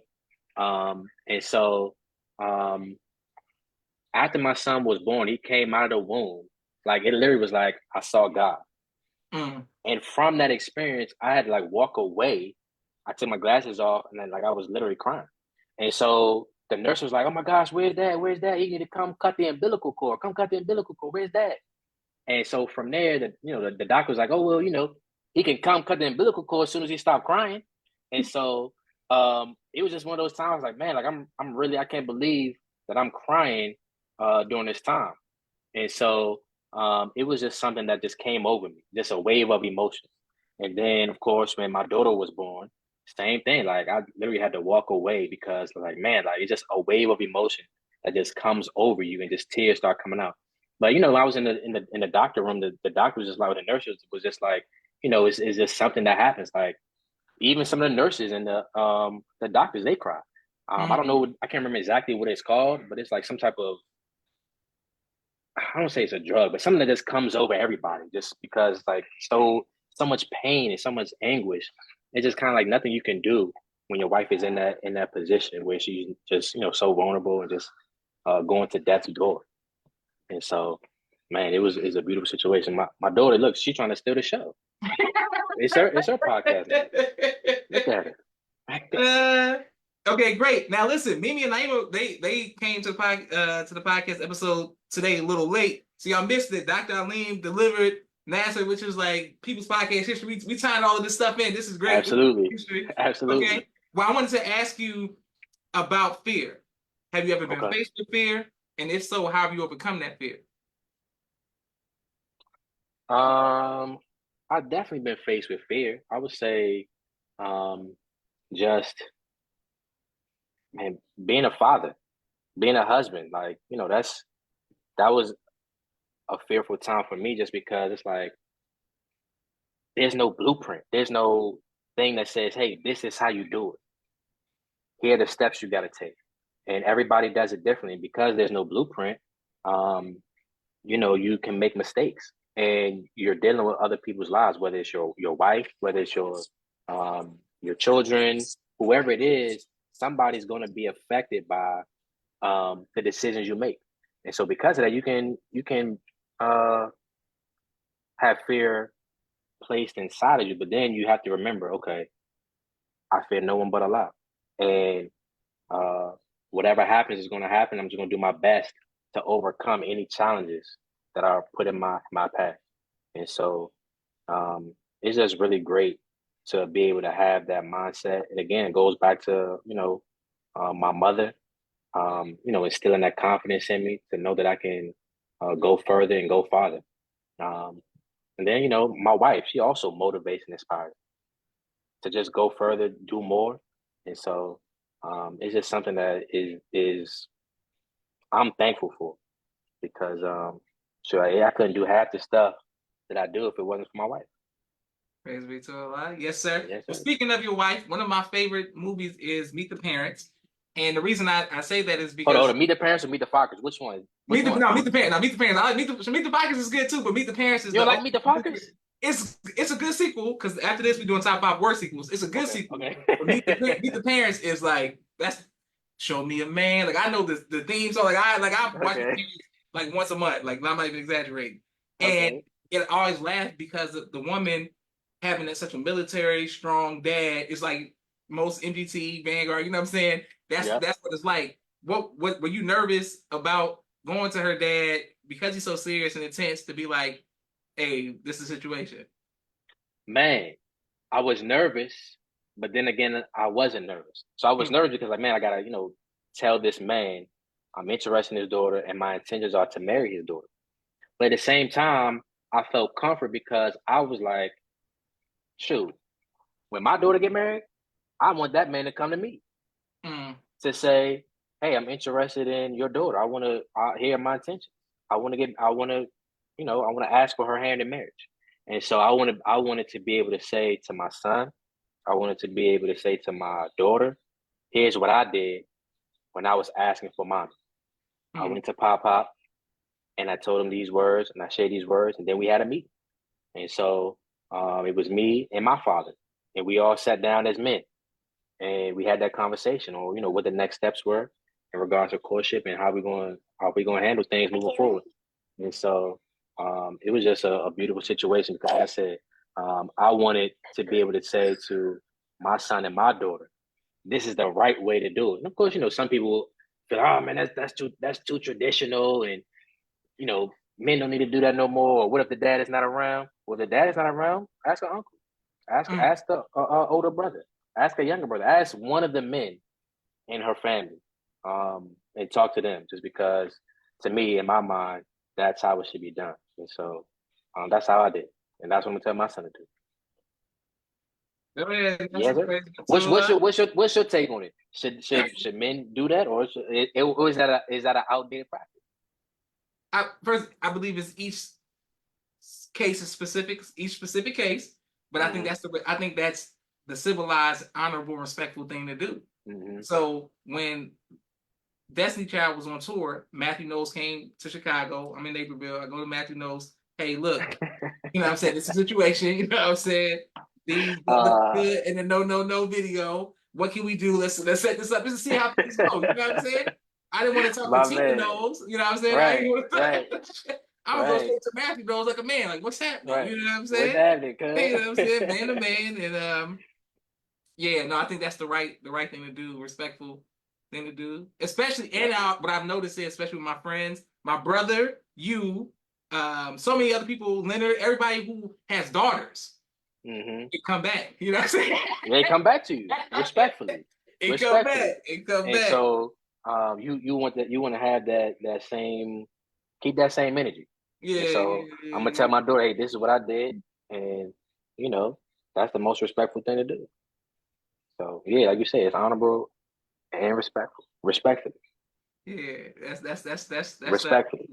And so after my son was born, he came out of the womb. Like it literally was like I saw God. And from that experience, I had to like walk away. I took my glasses off, and then like I was literally crying. And so the nurse was like, "Oh my gosh, where's that? Where's that? You need to come cut the umbilical cord. Come cut the umbilical cord. Where's that?" And so from there, the doctor was like, "Oh well, he can come cut the umbilical cord as soon as he stopped crying." And so it was just one of those times, like, man, like I'm really, I can't believe that I'm crying during this time. And so it was just something that just came over me, just a wave of emotion. And then, of course, when my daughter was born, same thing. Like I literally had to walk away, because like, man, like it's just a wave of emotion that just comes over you, and just tears start coming out. But when I was in the doctor room, the doctor was just like, the nurses was just like, it's just something that happens. Like even some of the nurses and the doctors, they cry. I don't know, I can't remember exactly what it's called, but it's like some type of, I don't say it's a drug, but something that just comes over everybody, just because like so much pain and so much anguish. It's just kind of like nothing you can do when your wife is in that position where she's just so vulnerable and just going to death's door. And so, man, it's a beautiful situation. My daughter, look, she's trying to steal the show. It's her podcast. Look at it. Okay, great. Now listen, Mimi and Naima, they came to the podcast episode today a little late, so y'all missed it. Dr. Alim delivered Nasser, which is like people's podcast history. We tying all of this stuff in. This is great. Absolutely. Okay. Well, I wanted to ask you about fear. Have you ever been faced with fear? And if so, how have you overcome that fear? I've definitely been faced with fear. I would say, just, man, being a father, being a husband, like, that was a fearful time for me, just because it's like, there's no blueprint. There's no thing that says, hey, this is how you do it. Here are the steps you got to take. And everybody does it differently, because there's no blueprint. You can make mistakes, and you're dealing with other people's lives, whether it's your wife, whether it's your children, whoever it is, somebody's going to be affected by the decisions you make. And so because of that, you can have fear placed inside of you, but then you have to remember, okay, I fear no one but Allah. And whatever happens is going to happen. I'm just going to do my best to overcome any challenges that are put in my path. And so it's just really great to be able to have that mindset. And again, it goes back to, my mother instilling that confidence in me to know that I can go further and go farther. And then, my wife, she also motivates and inspires to just go further, do more. And so it's just something that is I'm thankful for because I couldn't do half the stuff that I do if it wasn't for my wife. Praise be to Allah. Yes, sir. Yes, sir. Well, speaking of your wife, one of my favorite movies is Meet the Parents. And the reason I say that is because Hold on, Meet the Parents or Meet the Fockers? Which one? Meet the Parents. No, Meet the Parents. I like Meet the Fockers is good too, but Meet the Parents is You don't like Meet the Fockers? It's a good sequel because after this we're doing top 5 worst sequels. It's a good sequel. Okay. But Meet the Parents is like that's show me a man. Like I know the theme song. I watch it like once a month. Like I'm not even exaggerating. And it always laughed because of the woman having such a military strong dad is like most MGT Vanguard. You know what I'm saying? That's what it's like. What were you nervous about going to her dad because he's so serious and intense to be like, hey, this is a situation? Man, I was nervous, but then again, I wasn't nervous. So I was nervous because, like, man, I gotta, tell this man I'm interested in his daughter and my intentions are to marry his daughter. But at the same time, I felt comfort because I was like, shoot, when my daughter get married, I want that man to come to me to say, hey, I'm interested in your daughter. I want to hear my intentions. I want to ask for her hand in marriage. And so I wanted to be able to say to my son, I wanted to be able to say to my daughter, here's what I did when I was asking for mommy. I went to Pop and I told him these words and I shared these words and then we had a meeting. And so it was me and my father and we all sat down as men and we had that conversation on, what the next steps were in regards to courtship and how we going to handle things moving forward. And so it was just a beautiful situation because like I said, I wanted to be able to say to my son and my daughter, this is the right way to do it. And of course, some people feel, oh man, that's too traditional, and men don't need to do that no more. Or what if the dad is not around? Well, the dad is not around. Ask an uncle. Ask the older brother. Ask a younger brother. Ask one of the men in her family, and talk to them. Just because, to me, in my mind, that's how it should be done. And so, that's how I did, and that's what I'm gonna tell my son to do. Yeah, What's your take on it? Should men do that, or is that an outdated practice? I believe it's each case is specific, each specific case. But I think that's the civilized, honorable, respectful thing to do. So when Destiny Child was on tour, Matthew Knowles came to Chicago. I'm in Naperville. I go to Matthew Knowles. Hey, look, you know what I'm saying? It's a situation. You know what I'm saying? These look good in the no video. What can we do? Let's set this up. Let's see how things go. You know what I'm saying? I didn't want to talk to Tina Knowles. You know what I'm saying? Right, I didn't want to I would go straight to Matthew Knowles like a man. Like, what's happening? Right. You know what I'm saying? What's happening, cuz? You know what I'm saying? Man to man. And I think that's the right thing to do, respectful thing to do. Especially what I've noticed is, especially with my friends, my brother, you, so many other people, Leonard, everybody who has daughters, they come back. You know what I'm saying? They come back to you respectfully. Come back. So you want to have that same, keep that same energy. Yeah. And so I'm gonna tell my daughter, hey, this is what I did, and that's the most respectful thing to do. So yeah, like you say, it's honorable and respectfully. Yeah, that's respectfully.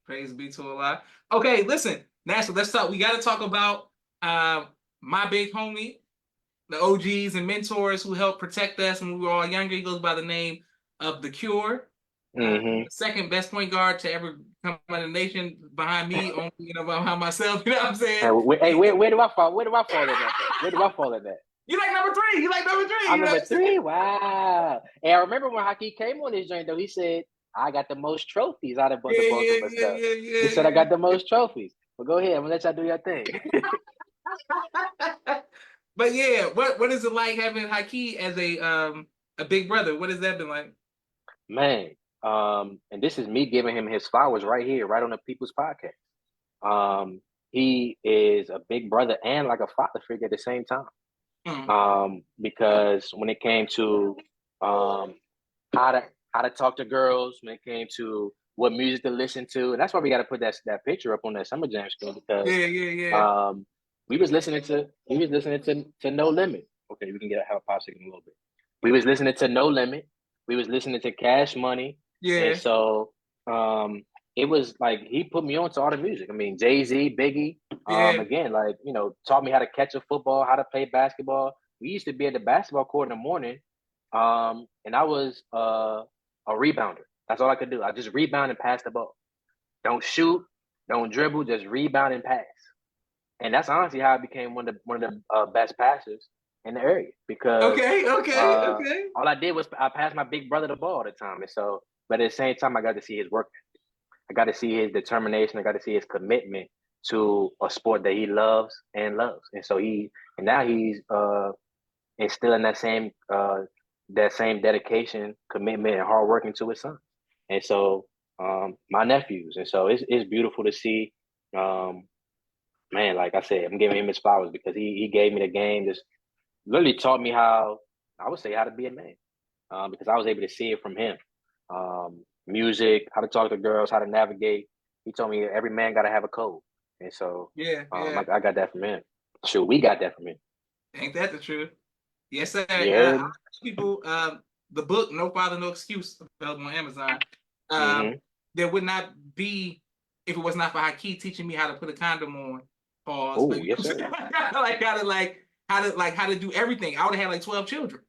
Praise be to Allah. Okay, listen, Nasser, let's talk. We got to talk about my big homie, the OGs and mentors who helped protect us when we were all younger. He goes by the name of The Cure. The second best point guard to ever come out of the nation behind me, only behind myself. You know what I'm saying? Hey, where do I fall? Where do I fall in that? Where do I fall in that? You like number 3? I'm number 3. Wow. And I remember when Hakeem came on this joint though, he said, I got the most trophies out of both of us. He said I got the most trophies. But go ahead, I'm gonna let y'all do your thing. But yeah, what is it like having Hakeem as a big brother? What has that been like? Man, and this is me giving him his flowers right here, right on the People's Podcast. He is a big brother and like a father figure at the same time. Because when it came to how how to talk to girls when it came to what music to listen to. And that's why we got to put that picture up on that Summer Jam screen, because we was listening to No Limit. Okay, we can have a popsicle in a little bit. We was listening to No Limit. We was listening to Cash Money. Yeah. And so it was like he put me on to all the music. I mean, Jay-Z, Biggie, again, like, you know, taught me how to catch a football, how to play basketball. We used to be at the basketball court in the morning, and I was a rebounder. That's all I could do. I just rebound and pass the ball. Don't shoot, don't dribble, just rebound and pass. And that's honestly how I became one of the best passers in the area, because all I did was I passed my big brother the ball all the time. And so, but at the same time, I got to see his work. I got to see his determination. I got to see his commitment to a sport that he loves. And so now he's instilling that same dedication, commitment, and hard work into his son. And so my nephews. And so it's beautiful to see. Man, like I said, I'm giving him his flowers, because he gave me the game, just literally taught me how to be a man, because I was able to see it from him. Music, how to talk to girls, how to navigate. He told me every man got to have a code. And so I got that from him. Sure, we got that from him. Ain't that the truth? Yes, sir. Yeah. People, the book No Father, No Excuse, available on Amazon. There would not be, if it was not for Haki teaching me how to put a condom on. Pause. Oh, yes, sir. how to do everything. I would have had like 12 children.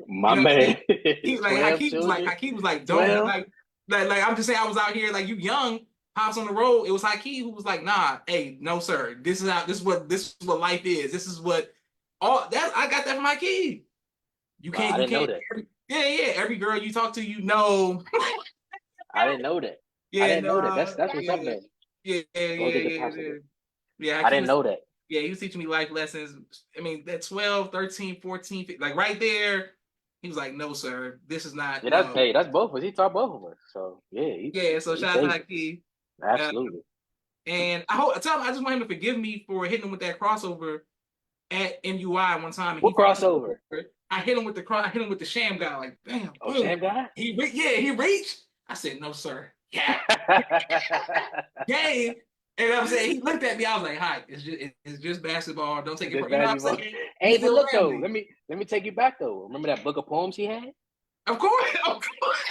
My man. He Haki was like, don't like I'm just saying, I was out here like, you young, pops on the road. It was Haki who was like, nah, hey, no sir. This is what life is. This is what all that I got that from Haki. I didn't know that. Every girl you talk to, you know. I didn't know that. Yeah, I didn't know that. That's what's up there. Yeah. I didn't know that. Yeah, he was teaching me life lessons. I mean, that 12, 13, 14, like right there, he was like, no, sir, this is not. Yeah, that's both of us. He taught both of us. So, yeah. So shout out to Haki. Absolutely. And I just want him to forgive me for hitting him with that crossover at MUI one time. What crossover? I hit him with the sham guy, like, damn. Oh, sham guy? He reached. I said, no, sir. Yeah. Game. And I'm saying, he looked at me. I was like, "Hi, it's just basketball. Don't take it personally." You know what I'm saying? Hey, but look though, let me take you back though. Remember that book of poems he had? Of course.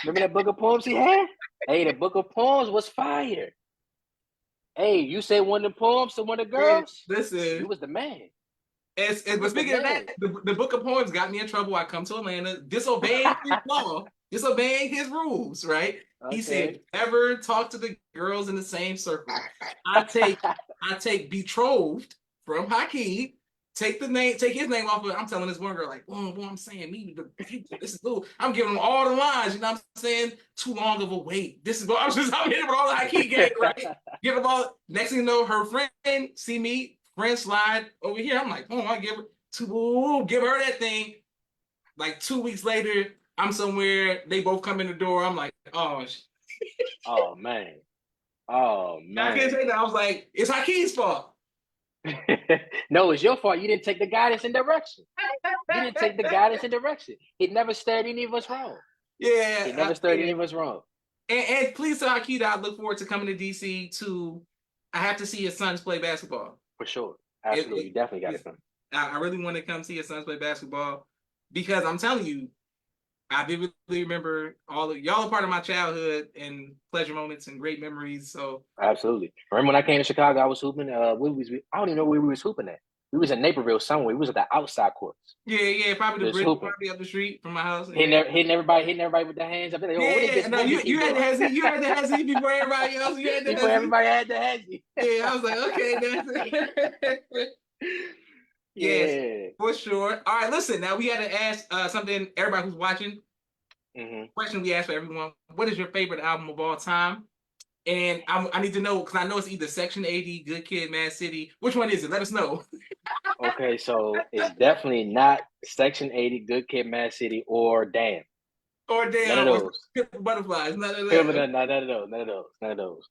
Remember that book of poems he had? Hey, the book of poems was fire. Hey, you say one of the poems to one of the girls? Listen, you was the man. But speaking of that, the book of poems got me in trouble. I come to Atlanta, disobeying his law, disobeying his rules, right? Okay. He said, never talk to the girls in the same circle. I take betrothed from Haki, take his name off of it. I'm telling this one girl, like, boy, I'm saying me, this is cool. I'm giving them all the lines, you know what I'm saying? Too long of a wait. This is what I'm hitting with all the Haki gang, right? Give them all. Next thing you know, her friend see me, friend slide over here. I'm like, I give her that thing. Like 2 weeks later, I'm somewhere. They both come in the door. I'm like, oh man. I can't say that. I was like, it's Hakeem's fault. No, it's your fault. You didn't take the guidance and direction. He never steered any of us wrong. Yeah. He never steered any of us wrong. And please tell Hakeem that I look forward to coming to DC I have to see his sons play basketball. For sure. Absolutely. You definitely got to come. I really want to come see his sons play basketball, because I'm telling you, I vividly remember all of y'all are part of my childhood and pleasure moments and great memories. So absolutely. Remember when I came to Chicago, I was hooping. I don't even know where we was hooping at. We was in Naperville somewhere. We was at the outside courts. Yeah, probably the bridge, probably up the street from my house. Hitting everybody with their hands up. Like, you had the hezzy before everybody else. Before everybody had the hezzy. Yeah, I was like, okay, that's Yes, for sure. All right, listen. Now we had to ask something. Everybody who's watching, question we ask for everyone: what is your favorite album of all time? And I need to know, because I know it's either Section 80, Good Kid, Mad City. Which one is it? Let us know. Okay, so it's definitely not Section 80, Good Kid, Mad City, or Damn. None of those. Butterflies. None of those.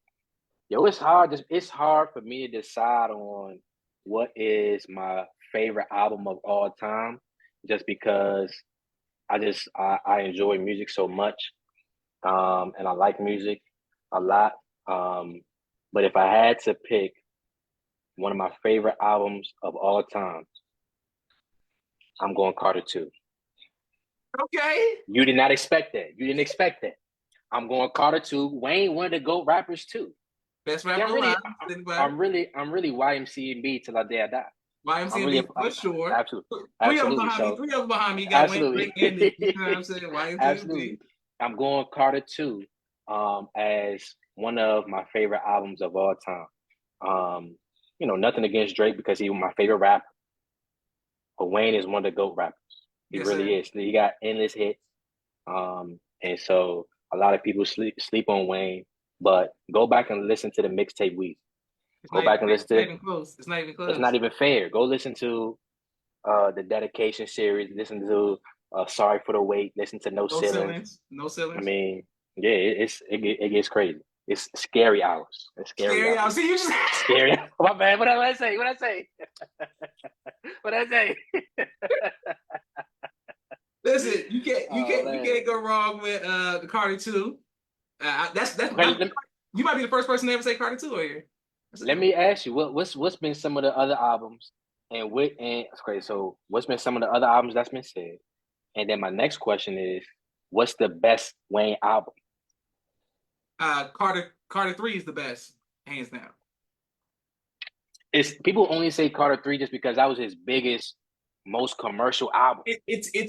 Yo, it's hard for me to decide on what is my favorite album of all time, just because I enjoy music so much. and I like music a lot. But if I had to pick one of my favorite albums of all time, I'm going Carter 2. Okay. You did not expect that. You didn't expect that. I'm going Carter 2. Wayne, one of the GOAT rappers too. Best rapper alive. I'm really YMCMB till I day I die. YMCMB for sure. Absolutely. Three of them behind me. You got Wayne, Drake, and Nicki. You know what I'm saying? YMCMB. Absolutely. I'm going Carter 2 as one of my favorite albums of all time. Nothing against Drake because he was my favorite rapper. But Wayne is one of the GOAT rappers. He really is. He got endless hits. And so a lot of people sleep on Wayne, but go back and listen to the mixtape Week. Go back and listen to it. It's not even close. It's not even fair. Go listen to the Dedication series. Listen to Sorry for the Wait. Listen to No Ceilings. No Ceilings. I mean, yeah, it gets crazy. It's scary hours. It's scary hours. See, you just scary. My bad. What did I say? What did I say? Listen, you can't go wrong with the Carter 2. You might be the first person to ever say Carter 2 here. Let me ask you, what's been some of the other albums, and so what's been some of the other albums that's been said? And then my next question is, what's the best Wayne album? Carter 3 is the best, hands down. It's people only say Carter 3 just because that was his biggest, most commercial album. It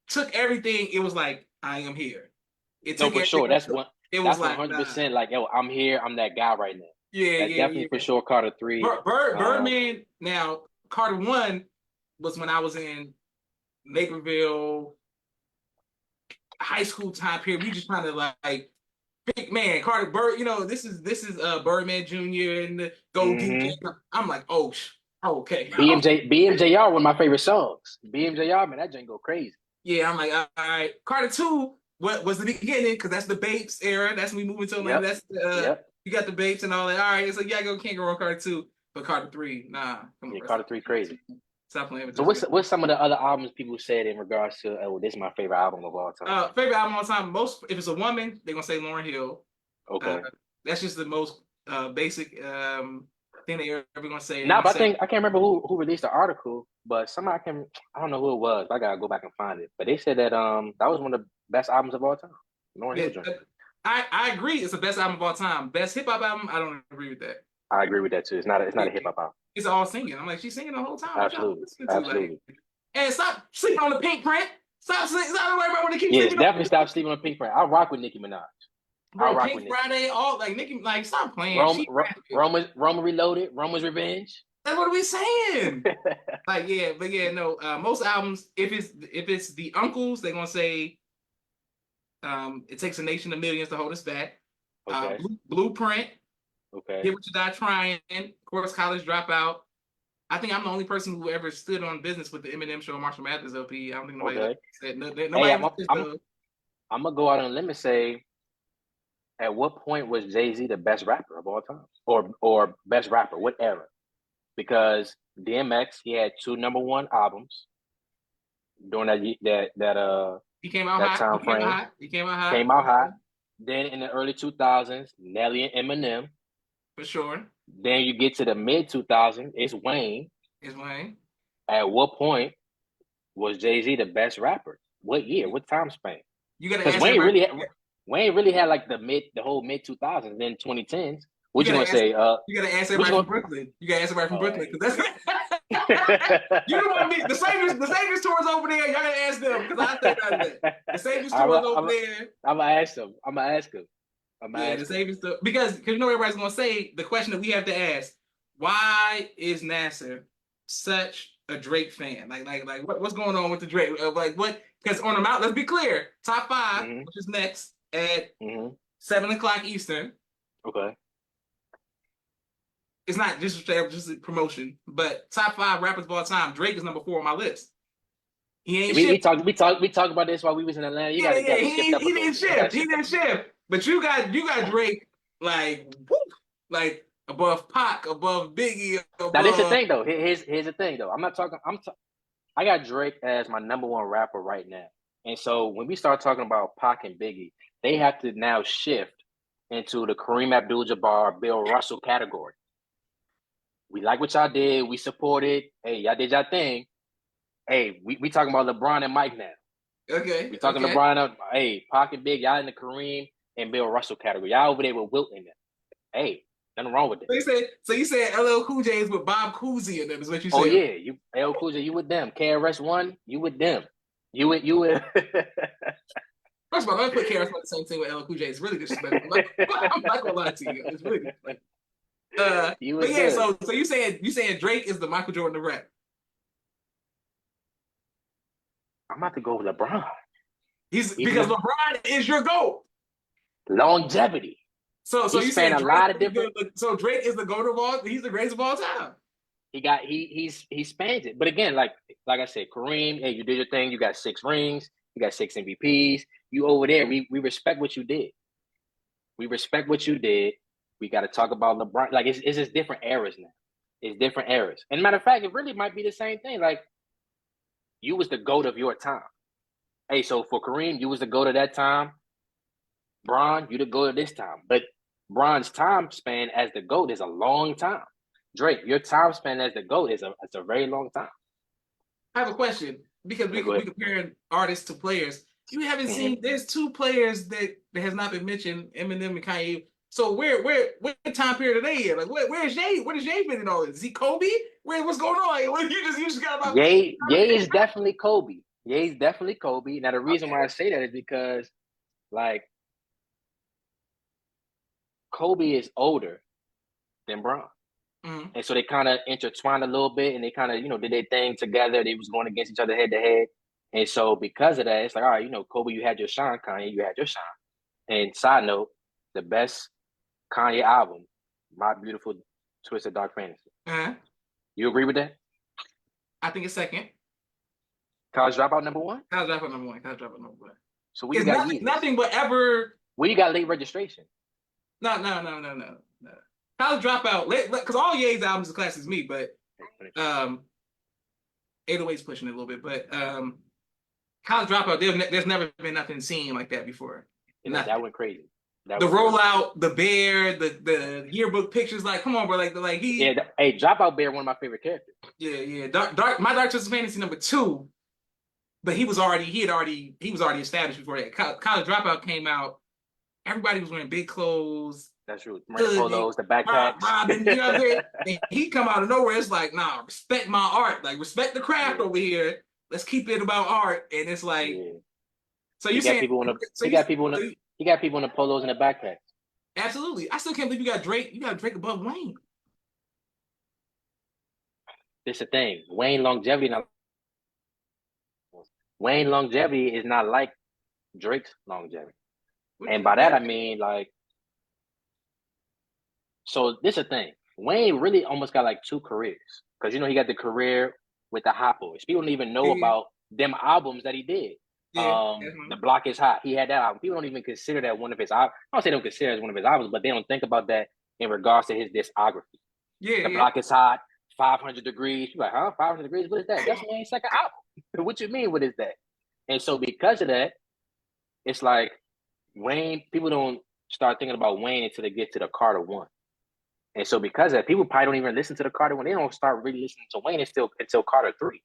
took everything. It was like, I am here. For sure. That's 100% like, yo, I'm here. I'm that guy right now. Yeah, definitely for sure. Carter 3. Birdman. Now, Carter 1 was when I was in Naperville high school time period. We just trying to like, big man, Carter Bird. This is Birdman Jr. and the Go DJ. I'm like, okay. BMJR, one of my favorite songs. BMJR, man, that joint go crazy. Yeah, I'm like, all right. Carter 2, what was the beginning? Because that's the Bapes era. That's when we move into like that's you got the Bapes and all that. All right, so can't go on Carter 2, but Carter 3, nah. Come on, Carter 3 crazy. Stop playing with this. So what's some of the other albums people said in regards to? Oh, this is my favorite album of all time. Favorite album of all time. Most, if it's a woman, they're gonna say Lauryn Hill. Okay. That's just the most basic thing they're ever gonna say. But I can't remember who released the article, but somebody I don't know who it was. I gotta go back and find it. But they said that that was one of the best albums of all time. Lauryn Hill. I agree. It's the best album of all time. Best hip hop album. I don't agree with that. I agree with that too. It's not a hip hop album. It's all singing. I'm like, she's singing the whole time. Absolutely. And stop sleeping on the Pink Print. Stop sleeping on the Pink Print. Yes, definitely stop sleeping on the Pink Print. I rock with Nicki Minaj. Bro, Pink Friday, all like Nicki, like stop playing. Roma Reloaded, Roma's Revenge. That's what are we saying? Most albums, if it's the uncles, they're gonna say, it takes a nation of millions to hold us back. Okay. Blueprint. Okay. Get What You Die Trying. Of course, College Dropout. I think I'm the only person who ever stood on business with the Eminem Show, Marshall Mathers LP. I don't think nobody said nobody. I'm gonna go out on a limb and say, at what point was Jay-Z the best rapper of all time, or best rapper, what era? Because DMX, he had 2 #1 albums during that he came out hot. Time frame. He came out hot. Then in the early 2000s, Nelly and Eminem. For sure. Then you get to the mid 2000s, it's Wayne. At what point was Jay-Z the best rapper? What year? What time span? You gotta because Wayne really had like the whole mid 2000s, then 2010s. What you gonna say? You gotta ask everybody from Brooklyn. You gotta ask everybody from Brooklyn because that's you know what I mean. The Saviors tours over there. Y'all gotta ask them because I think that the Saviors tours over there. I'm gonna ask them. The Saviors tour because everybody's gonna say the question that we have to ask: why is Nasser such a Drake fan? Like what's going on with the Drake? Like what? Because on the Mount, let's be clear, top 5, which is next at 7:00 Eastern. Okay. It's not just a promotion, but top 5 rappers of all time. Drake is number 4 on my list. He ain't shift. We talked about this while we was in Atlanta. He didn't shift. He didn't shift. But you got Drake like above Pac, above Biggie. Now this is the thing though. Here's the thing though. I got Drake as my #1 rapper right now. And so when we start talking about Pac and Biggie, they have to now shift into the Kareem Abdul-Jabbar, Bill Russell category. We like what y'all did. We support it. Hey, y'all did y'all thing. Hey, we talking about LeBron and Mike now. Okay. We talking LeBron up. Hey, Pocket Big, y'all in the Kareem and Bill Russell category. Y'all over there with Wilt in there. Hey, nothing wrong with that. So you said LL Cool J is with Bob Cousy, and that is what you said. Oh yeah, you LL Cool J, you with them. KRS-One, you with them. You with. First of all, let me put KRS-One the same thing with LL Cool J. It's really disrespectful. I'm not gonna lie to you. It's really disrespectful. But yeah, so you saying Drake is the Michael Jordan of rap? I'm about to go with LeBron. Because LeBron is your GOAT. Longevity. So you saying a lot of different. So Drake is the GOAT of all. He's the greatest of all time. He spans it. But again, like I said, Kareem, hey, you did your thing. You got 6 rings. You got 6 MVPs. You over there. We respect what you did. We respect what you did. We got to talk about LeBron. Like it's just different eras now. It's different eras. And matter of fact, it really might be the same thing. Like you was the GOAT of your time. Hey, so for Kareem, you was the GOAT of that time. Bron, you the GOAT of this time. But Bron's time span as the GOAT is a long time. Drake, your time span as the GOAT is a very long time. I have a question because we comparing artists to players. You haven't seen. There's 2 players that has not been mentioned, Eminem and Kanye. So where time period are they in? Like where's Jay? Where does Jay fit in all this? Is he Kobe? What's going on? Like, you just got about Ye is definitely Kobe. Ye's definitely Kobe. Now the reason why I say that is because like Kobe is older than Bron. And so they kind of intertwined a little bit and they kind of, did their thing together. They was going against each other head to head. And so because of that, it's like, all right, Kobe, you had your shine. Kanye, you had your shine. And side note, the best Kanye album, My Beautiful Twisted Dark Fantasy. You agree with that? I think it's second. College Dropout number 1? College Dropout number 1. So where you got nothing but ever. Where you got Late Registration? No. College Dropout, because all Ye's albums are classics me, but 808's pushing it a little bit, but College Dropout, there's never been nothing seen like that before. That went crazy. The rollout, the bear, the yearbook pictures, like come on, bro, like he. Yeah, hey, Dropout Bear, one of my favorite characters. Yeah. My Dark Twisted Fantasy number 2, but he was already established before that. College Dropout came out, everybody was wearing big clothes. That's true. Polos, the backpacks. Robin, you know what I'm saying? And he come out of nowhere. It's like, nah, respect my art. Like, respect the craft over here. Let's keep it about art. And it's like, so you saying he got people in the polos and the backpacks. Absolutely. I still can't believe you got Drake. You got Drake above Wayne. This the thing. Wayne longevity is not like Drake's longevity. And by that I mean like. So this is the thing. Wayne really almost got like 2 careers because he got the career with the Hot Boys. People don't even know about them albums that he did. The Block is Hot. He had that album. People don't even consider that one of his albums. I don't say they don't consider it as one of his albums, but they don't think about that in regards to his discography. The Block is Hot, 500 Degrees. You're like, huh? 500 Degrees? What is that? That's Wayne's second album. What you mean? What is that? And so because of that, it's like Wayne. People don't start thinking about Wayne until they get to the Carter 1. And so because of that, people probably don't even listen to the Carter 1. They don't start really listening to Wayne until Carter 3.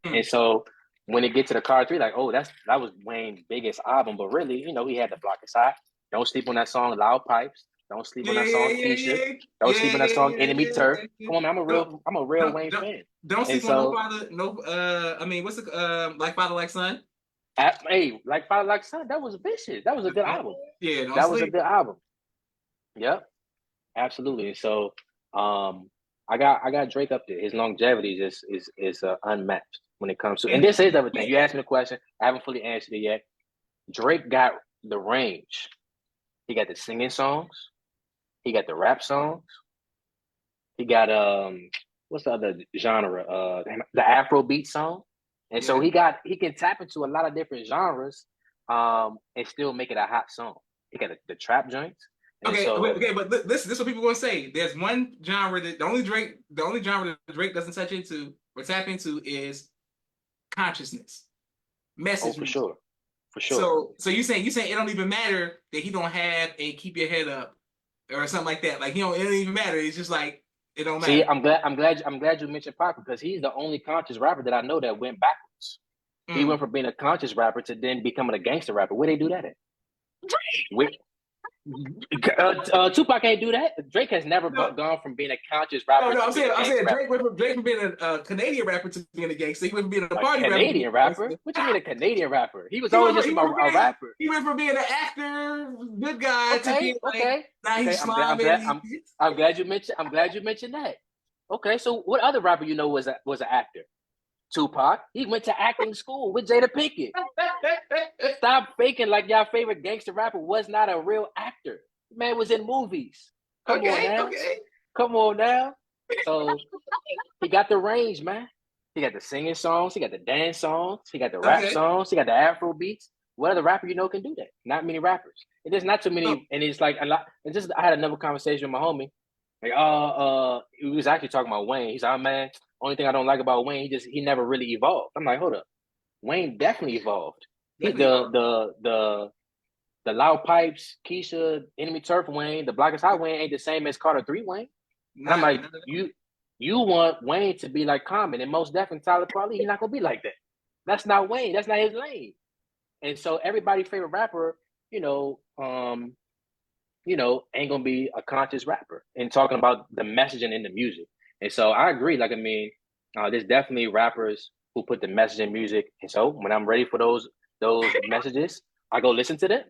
And so when it gets to the Carter 3, like, oh, that was Wayne's biggest album. But really, he had The Block is Hot. Don't sleep on that song, Loud Pipes. Don't sleep on that song, Keisha. Don't sleep on that song, Enemy Turf. Come on, man, I'm a real Wayne fan. Don't sleep on No Father. I mean, what's the Like Father Like Son? Hey, Like Father Like Son. That was vicious. That was a good album. Yeah, that was a good album. Yep. Absolutely. So I got Drake up there. His longevity is unmatched when it comes to, and this is everything. You asked me the question. I haven't fully answered it yet. Drake got the range. He got the singing songs. He got the rap songs. He got what's the other genre? The Afrobeat song. And so he can tap into a lot of different genres and still make it a hot song. He got the trap joints. Okay, but this is what people are gonna say. There's one genre that the only genre that Drake doesn't touch into or tap into is consciousness, message. Oh, for sure. For sure. So you saying it don't even matter that he don't have a keep your head up or something like that. Like it don't even matter. It's just like it don't See, matter. I'm glad you mentioned Pac, because he's the only conscious rapper that I know that went backwards. He went from being a conscious rapper to then becoming a gangster rapper. Where they do that at? Tupac ain't do that. Drake has never gone from being a conscious rapper. No, I'm saying Drake went from being a Canadian rapper to being a gangster. He went from being a party Canadian rapper. What you mean a Canadian rapper? He was always just a rapper. He went from being an actor, good guy, to being like, now he's slimy. I'm glad you mentioned that. Okay, so what other rapper you know was an actor? Tupac. He went to acting school with Jada Pinkett. Stop faking like y'all favorite gangster rapper was not a real actor. The man was in movies. Come on now. So he got the range, man. He got the singing songs. He got the dance songs. He got the rap songs. He got the Afro beats. What other rapper you know can do that? Not many rappers. And there's not too many. And it's like a lot. And just I had another conversation with my homie. Like, he was actually talking about Wayne. He's like, oh, man, only thing I don't like about Wayne, he never really evolved. I'm like, hold up. Wayne definitely evolved. The Loud Pipes, Keisha, Enemy Turf Wayne, the Blackest Hot Wayne ain't the same as Carter 3 Wayne. And I'm like, you want Wayne to be like Common, and most definitely Tyler Crowley, he's not gonna be like that. That's not Wayne. That's not his lane. And so everybody's favorite rapper, ain't gonna be a conscious rapper and talking about the messaging in the music. And so I agree. Like, I mean, there's definitely rappers who put the message in music. And so when I'm ready for those messages, I go listen to them.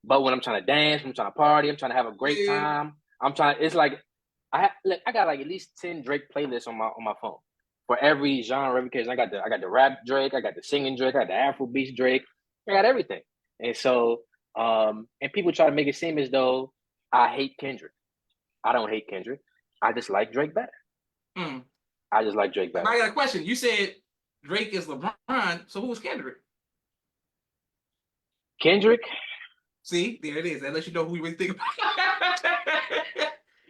But when I'm trying to dance, when I'm trying to party, I'm trying to have a great time. It's like I got like at least 10 Drake playlists on my phone for every genre, every case. I got the rap Drake, I got the singing Drake, I got the Afrobeats Drake, I got everything. And so and people try to make it seem as though I hate Kendrick. I don't hate Kendrick. I just like Drake better. I just like Drake better. I got a question. You said Drake is LeBron, so who is Kendrick? Kendrick? See, there it is. That lets you know who we really think about.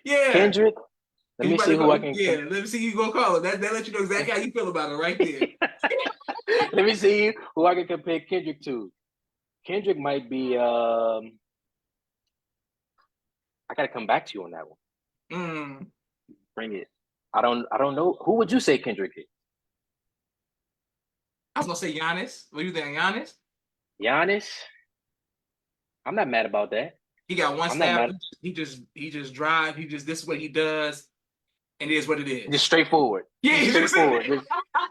Yeah. Kendrick? Let me see who I can... Yeah, let me see who you gonna call him. That lets you know exactly how you feel about it right there. Let me see who I can compare Kendrick to. Kendrick might be... I gotta come back to you on that one. Bring it. I don't know. Who would you say Kendrick is? I was gonna say Giannis. What do you think, Giannis? Giannis? I'm not mad about that. He got one style. He just drive. This is what he does, and it is what it is. Just straightforward. Yeah, straightforward.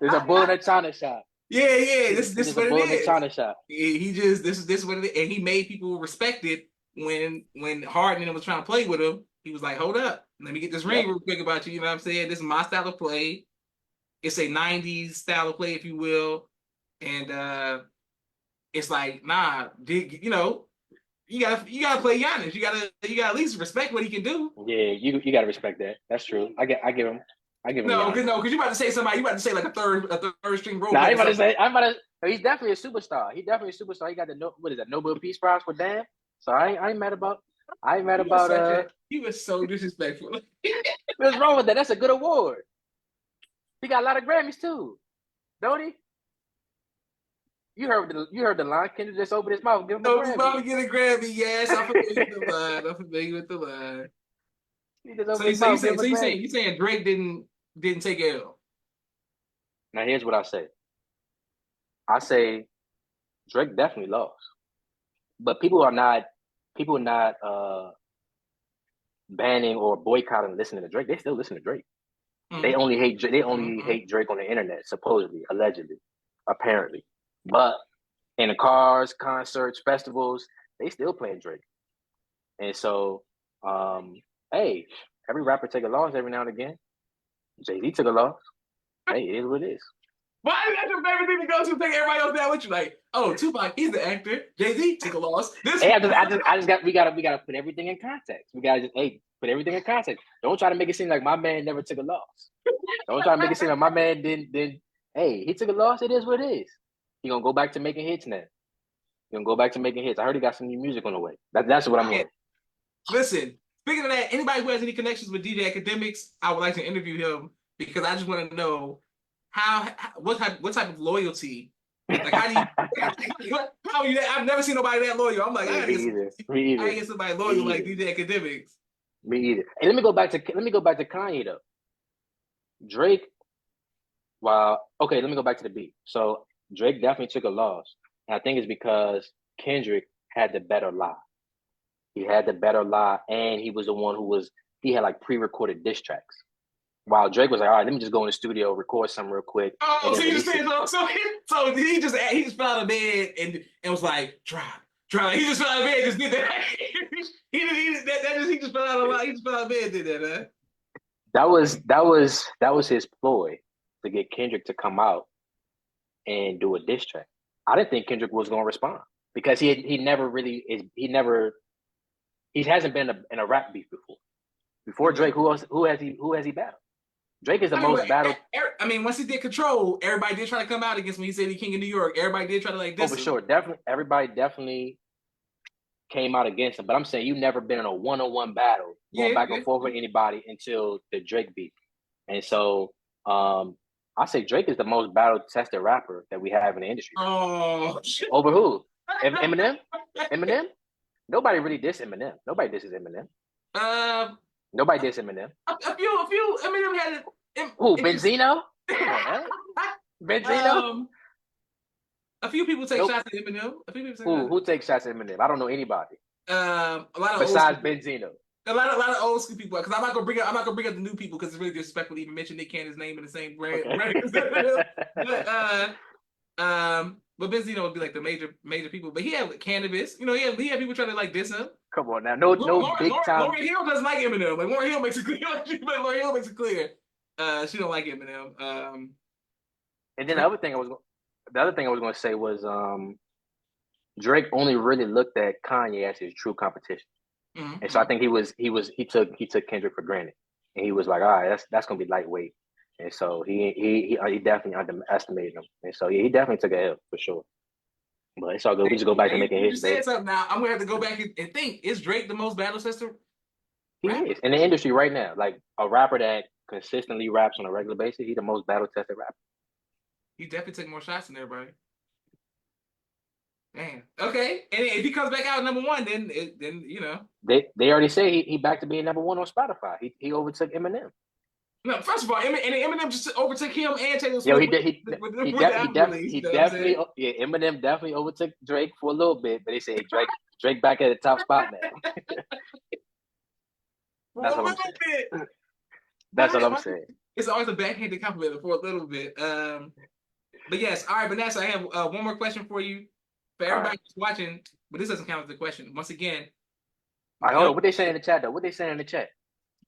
There's a bull in a China shop. Yeah. This is what it is. Bull in a China shop. This is what it is, and he made people respect it when Harden was trying to play with him. He was like, hold up, let me get this ring real quick about you. You know what I'm saying? This is my style of play. It's a 90s style of play, if you will. And it's like, nah, you gotta play Giannis. You gotta at least respect what he can do. Yeah, you gotta respect that. That's true. I give him. No, because you about to say somebody. You about to say like a third string role. Nah, I'm about to. He's definitely a superstar. He got the Nobel Peace Prize for damn. So I ain't mad about. He was so disrespectful. What's wrong with that? That's a good award. He got a lot of Grammys too, don't he? You heard the line. Kendrick just opened his mouth. Give him a Grammy. About to get a Grammy. Yes, I'm familiar with the line. You saying Drake didn't take L? Now here's what I say. I say Drake definitely lost, but people are not banning or boycotting listening to Drake. They still listen to Drake. They only hate hate Drake on the internet, supposedly, allegedly, apparently. But in the cars, concerts, festivals, they still playing Drake. And so, hey, every rapper take a loss every now and again. Jay-Z took a loss. Hey, it is what it is. Why is that your favorite thing to go to? Take everybody else down with you, like, oh, Tupac, he's the actor. Jay-Z took a loss. We gotta put everything in context. We gotta just put everything in context. Don't try to make it seem like my man never took a loss. Don't try to make it seem like my man didn't. Hey, he took a loss. It is what it is. He gonna go back to making hits now. He gonna go back to making hits. I heard he got some new music on the way. That's what I'm hearing. Listen, speaking of that, anybody who has any connections with DJ Academics, I would like to interview him because I just want to know what type of loyalty Like, how do you? How are you that? I've never seen nobody that loyal. I'm like, Yeah, I gotta get somebody loyal like DJ Academics. Me either. And let me go back to Kanye though. Drake. Well, okay, let me go back to the beat. So Drake definitely took a loss, and I think it's because Kendrick had the better lie. He had the better lie, and he was the one he had like pre-recorded diss tracks. While Drake was like, all right, let me just go in the studio, record something real quick, Oh, and so then you just release said it. so he just fell out of bed and was like, drop. He just fell out of bed, just did that. He just fell out of bed, did that, huh? That was his ploy to get Kendrick to come out and do a diss track. I didn't think Kendrick was going to respond because he never really is. He hasn't been in a rap beef before. Before Drake, who has he battled? Drake is the most battled. I mean, once he did Control, everybody did try to come out against him. He said he king of New York. Everybody did try to like diss him. For sure, definitely. Everybody definitely came out against him. But I'm saying you've never been in a one-on-one battle going back and forth with anybody until the Drake beat. And so I say Drake is the most battle-tested rapper that we have in the industry. Oh, over who? Eminem? Eminem? Nobody really diss Eminem. Nobody disses Eminem. Nobody diss Eminem. A few. Eminem had it. Who? Benzino? Come on, man. Benzino? A few people take shots at Eminem. Who takes shots at Eminem? I don't know anybody. A lot of besides Benzino. A lot of old school people. Because I'm not gonna bring up the new people because it's really disrespectful to even mention Nick Cannon's name in the same brand. Okay. But Benzino would be like the major people. But he had Cannabis. You know, he had people trying to like diss him. Come on now, no big time. Lauryn Hill doesn't like Eminem. Like Lauryn Hill makes it clear. Lauryn Hill makes it clear. She don't like Eminem. And then the other thing I was going to say was Drake only really looked at Kanye as his true competition. Mm-hmm. And so I think he took Kendrick for granted, and he was like, all right, that's gonna be lightweight, and so he definitely underestimated him, and so yeah, he definitely took a hit for sure. But it's all good. We just go back to making hits. You said something now. I'm gonna have to go back and think. Is Drake the most battle tested? He is in the industry right now, like a rapper that consistently raps on a regular basis. He's the most battle tested rapper. He definitely took more shots than everybody. Damn. Okay. And if he comes back out number one, then you know. They already say he back to being number one on Spotify. He overtook Eminem. No, first of all, Eminem just overtook him and Taylor Swift. Yo, he definitely Eminem definitely overtook Drake for a little bit, but they say Drake back at the top spot now. That's what I'm saying. That's what I'm saying. It's always a backhanded compliment for a little bit. But yes, all right, Vanessa, I have one more question for you. For everybody who's watching, but this doesn't count as a question. Once again, I don't know what they saying in the chat though. What they saying in the chat?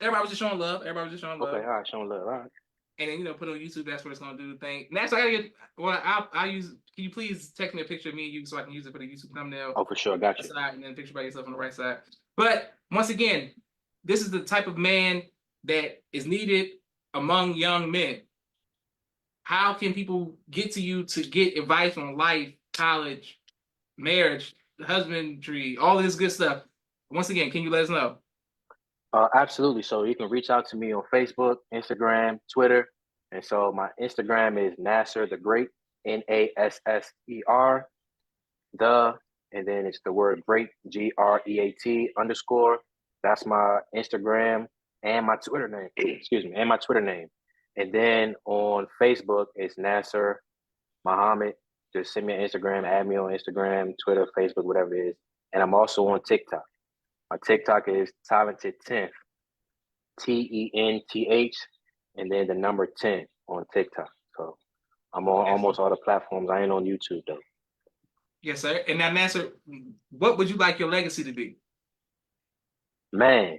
Everybody was just showing love. Okay, all right, showing love. All right. And then put on YouTube. That's what it's gonna do. The thing. That's I gotta get. Well, I'll use. Can you please text me a picture of me and you so I can use it for the YouTube thumbnail? Oh, for sure, got you. Side, and then a picture by yourself on the right side. But once again, this is the type of man that is needed among young men. How can people get to you to get advice on life, college, marriage, husbandry, all this good stuff? Once again, can you let us know? Absolutely. So you can reach out to me on Facebook, Instagram, Twitter. And so my Instagram is Nasser the Great, NASSER, and then it's the word great, GREAT _. That's my Instagram and my Twitter name. Excuse me, and my Twitter name. And then on Facebook, it's Nasser Muhammad. Just send me an Instagram, add me on Instagram, Twitter, Facebook, whatever it is. And I'm also on TikTok. My TikTok is Talented 10th, TENTH, and then the number 10 on TikTok. So I'm on almost all the platforms. I ain't on YouTube though. Yes, sir. And now, Nasser, what would you like your legacy to be? Man,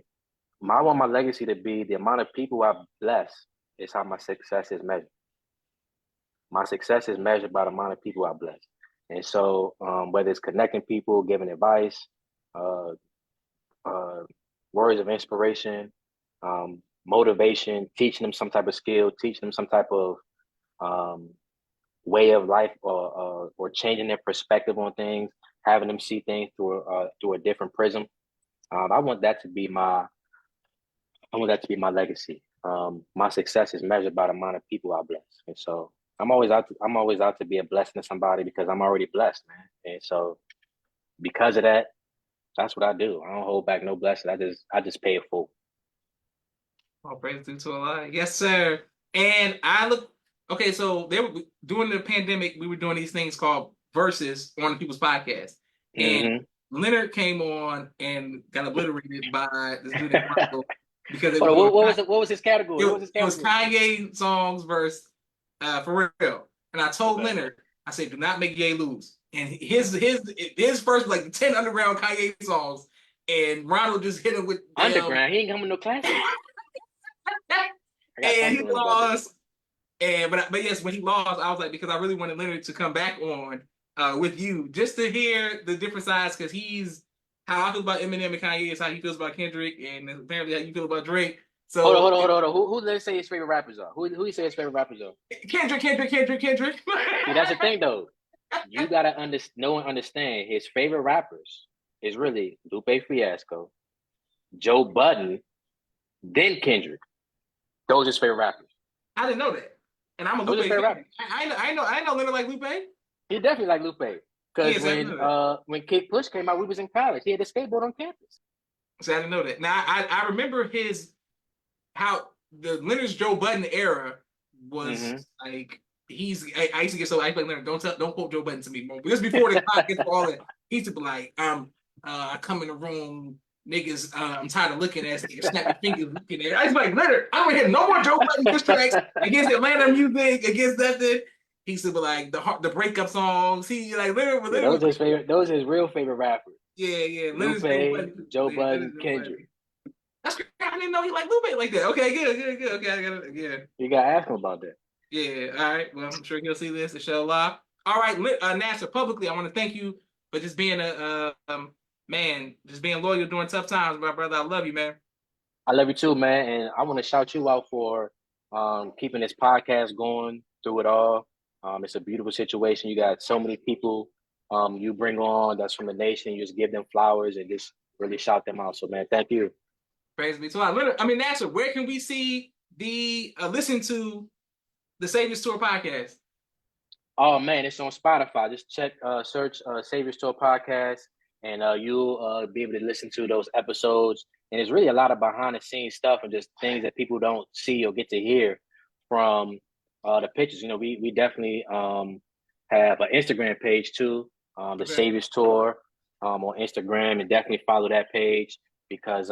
I want my legacy to be the amount of people I bless is how my success is measured. My success is measured by the amount of people I bless. And so whether it's connecting people, giving advice, words of inspiration, motivation, teaching them some type of skill, teaching them some type of way of life, or changing their perspective on things, having them see things through a different prism. I want that to be my legacy. My success is measured by the amount of people I bless, and so I'm always out to be a blessing to somebody because I'm already blessed, man. And so because of that, that's what I do. I don't hold back no blessing. I just pay it full. All praise due to Allah. Yes, sir. And I look okay. So they were during the pandemic. We were doing these things called verses on people's podcasts, and Leonard came on and got obliterated by this dude named Michael because it was what was his category? It was Kanye songs verse for real. And I told Leonard, I said, do not make Ye lose. And his first like 10 underground Kanye songs, and Ronald just hit him with underground. He ain't coming no classic. And he lost. And but yes, when he lost, I was like, because I really wanted Leonard to come back on with you just to hear the different sides, because he's how I feel about Eminem and Kanye is how he feels about Kendrick, and apparently how you feel about Drake. So hold on. Who let's say his favorite rappers are? Who you say his favorite rappers are? Kendrick. See, that's the thing though. You gotta understand his favorite rappers is really Lupe Fiasco, Joe Budden, then Kendrick. Those are his favorite rappers. I didn't know that. And I'm a Lupe fan. I know Leonard like Lupe. He definitely like Lupe. Because when Kick Push came out, we was in college. He had a skateboard on campus. So I didn't know that. Now I remember how the Leonard's Joe Budden era was like I used to get so I like Leonard, don't quote Joe Budden to me more. This before the clock gets all that. He used to be like, I come in the room, niggas, I'm tired of looking at niggas, snap your fingers looking at. I was like, Leonard, I don't hear no more Joe Budden diss tracks against Atlanta music, against nothing. He used to be like the breakup songs. He like Leonard. Yeah, those are his favorite. Those are his real favorite rappers. Yeah. Lupe, Joe Budden, Kendrick. That's great. I didn't know he liked Lupe like that. Okay, good. Okay, I got it. Yeah. You gotta ask him about that. Yeah. All right. Well, I'm sure he'll see this. Inshallah. All right, Nasser. Publicly, I want to thank you for just being a man, just being loyal during tough times, my brother. I love you, man. I love you too, man, and I want to shout you out for keeping this podcast going through it all. It's a beautiful situation. You got so many people you bring on that's from the nation. You just give them flowers and just really shout them out. So, man, thank you. Praise be to Allah. I mean, Nasser, where can we see listen to the Saviors Tour podcast? Oh man, it's on Spotify. Just search Saviors Tour podcast, and you'll be able to listen to those episodes. And it's really a lot of behind the scenes stuff and just things that people don't see or get to hear from the pictures. You know, we definitely have an Instagram page too, the Saviors Tour on Instagram, and definitely follow that page because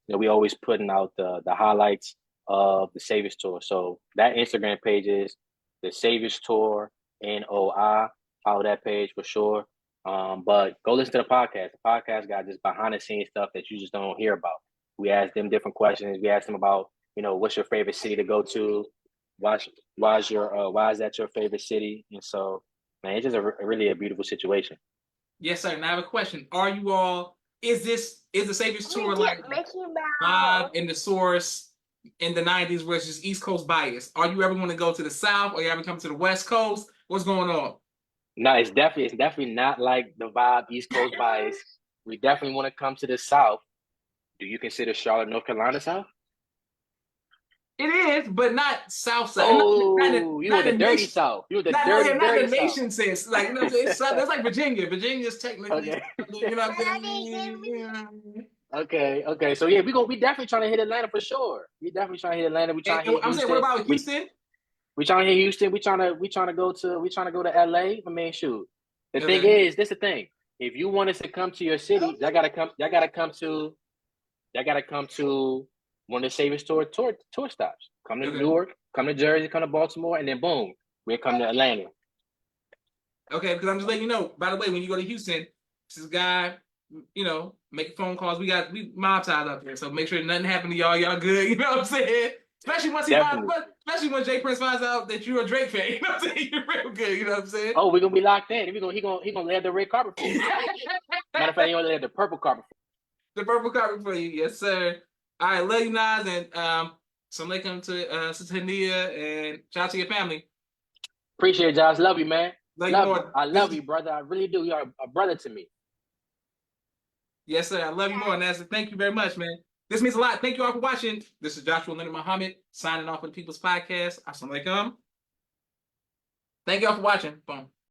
we always putting out the highlights of the Saviors Tour. So that Instagram page is the Saviors Tour NOI. Follow that page for sure. But go listen to the podcast. The podcast got just behind the scenes stuff that you just don't hear about. We ask them different questions. We ask them about, what's your favorite city to go to? Why is that your favorite city? And so, man, it's just really a beautiful situation. Yes, sir. And I have a question. Are you all? Is the Saviors Tour like Bob and the Source in the 90s versus East Coast bias? Are you ever going to go to the South, or you ever come to the West Coast? What's going on? No, it's definitely not like the vibe East Coast bias. We definitely want to come to the South. Do you consider Charlotte, North Carolina South? It is, but not South Side. Oh, you were the dirty South. You were the dirty not the South. nation sense. Like, that's like Virginia. Virginia's technically, okay. You know what I'm saying? Okay. So yeah, we definitely trying to hit Atlanta for sure. We definitely trying to hit Atlanta. We trying to hit I'm saying, what about Houston? We trying to hit Houston. We trying to go to LA. I mean, shoot. The thing is, this is the thing. If you want us to come to your city, y'all gotta come to one of the Saviors Tour stops. Come to Newark, come to Jersey, come to Baltimore, and then boom, we'll come to Atlanta. Okay, because I'm just letting you know. By the way, when you go to Houston, this guy, making phone calls. We mob tied up there, so make sure nothing happened to y'all. Y'all good. You know what I'm saying? Especially when Jay Prince finds out that you're a Drake fan. You know what I'm saying? You're real good. You know what I'm saying? Oh, we're gonna be locked in. He gonna lay the red carpet for you. Matter of fact, he gonna lay the purple carpet for you. The purple carpet for you, yes, sir. All right, love you, Nas, and Assalamualaikum to Sister Hania, and shout out to your family. Appreciate it, Josh. Love you, man. I love you, brother. I really do. You're a brother to me. Yes, sir. I love you more, Nasser. Thank you very much, man. This means a lot. Thank you all for watching. This is Joshua Leonard Muhammad signing off with the People's Podcast. Assalamualaikum. Thank y'all for watching. Boom.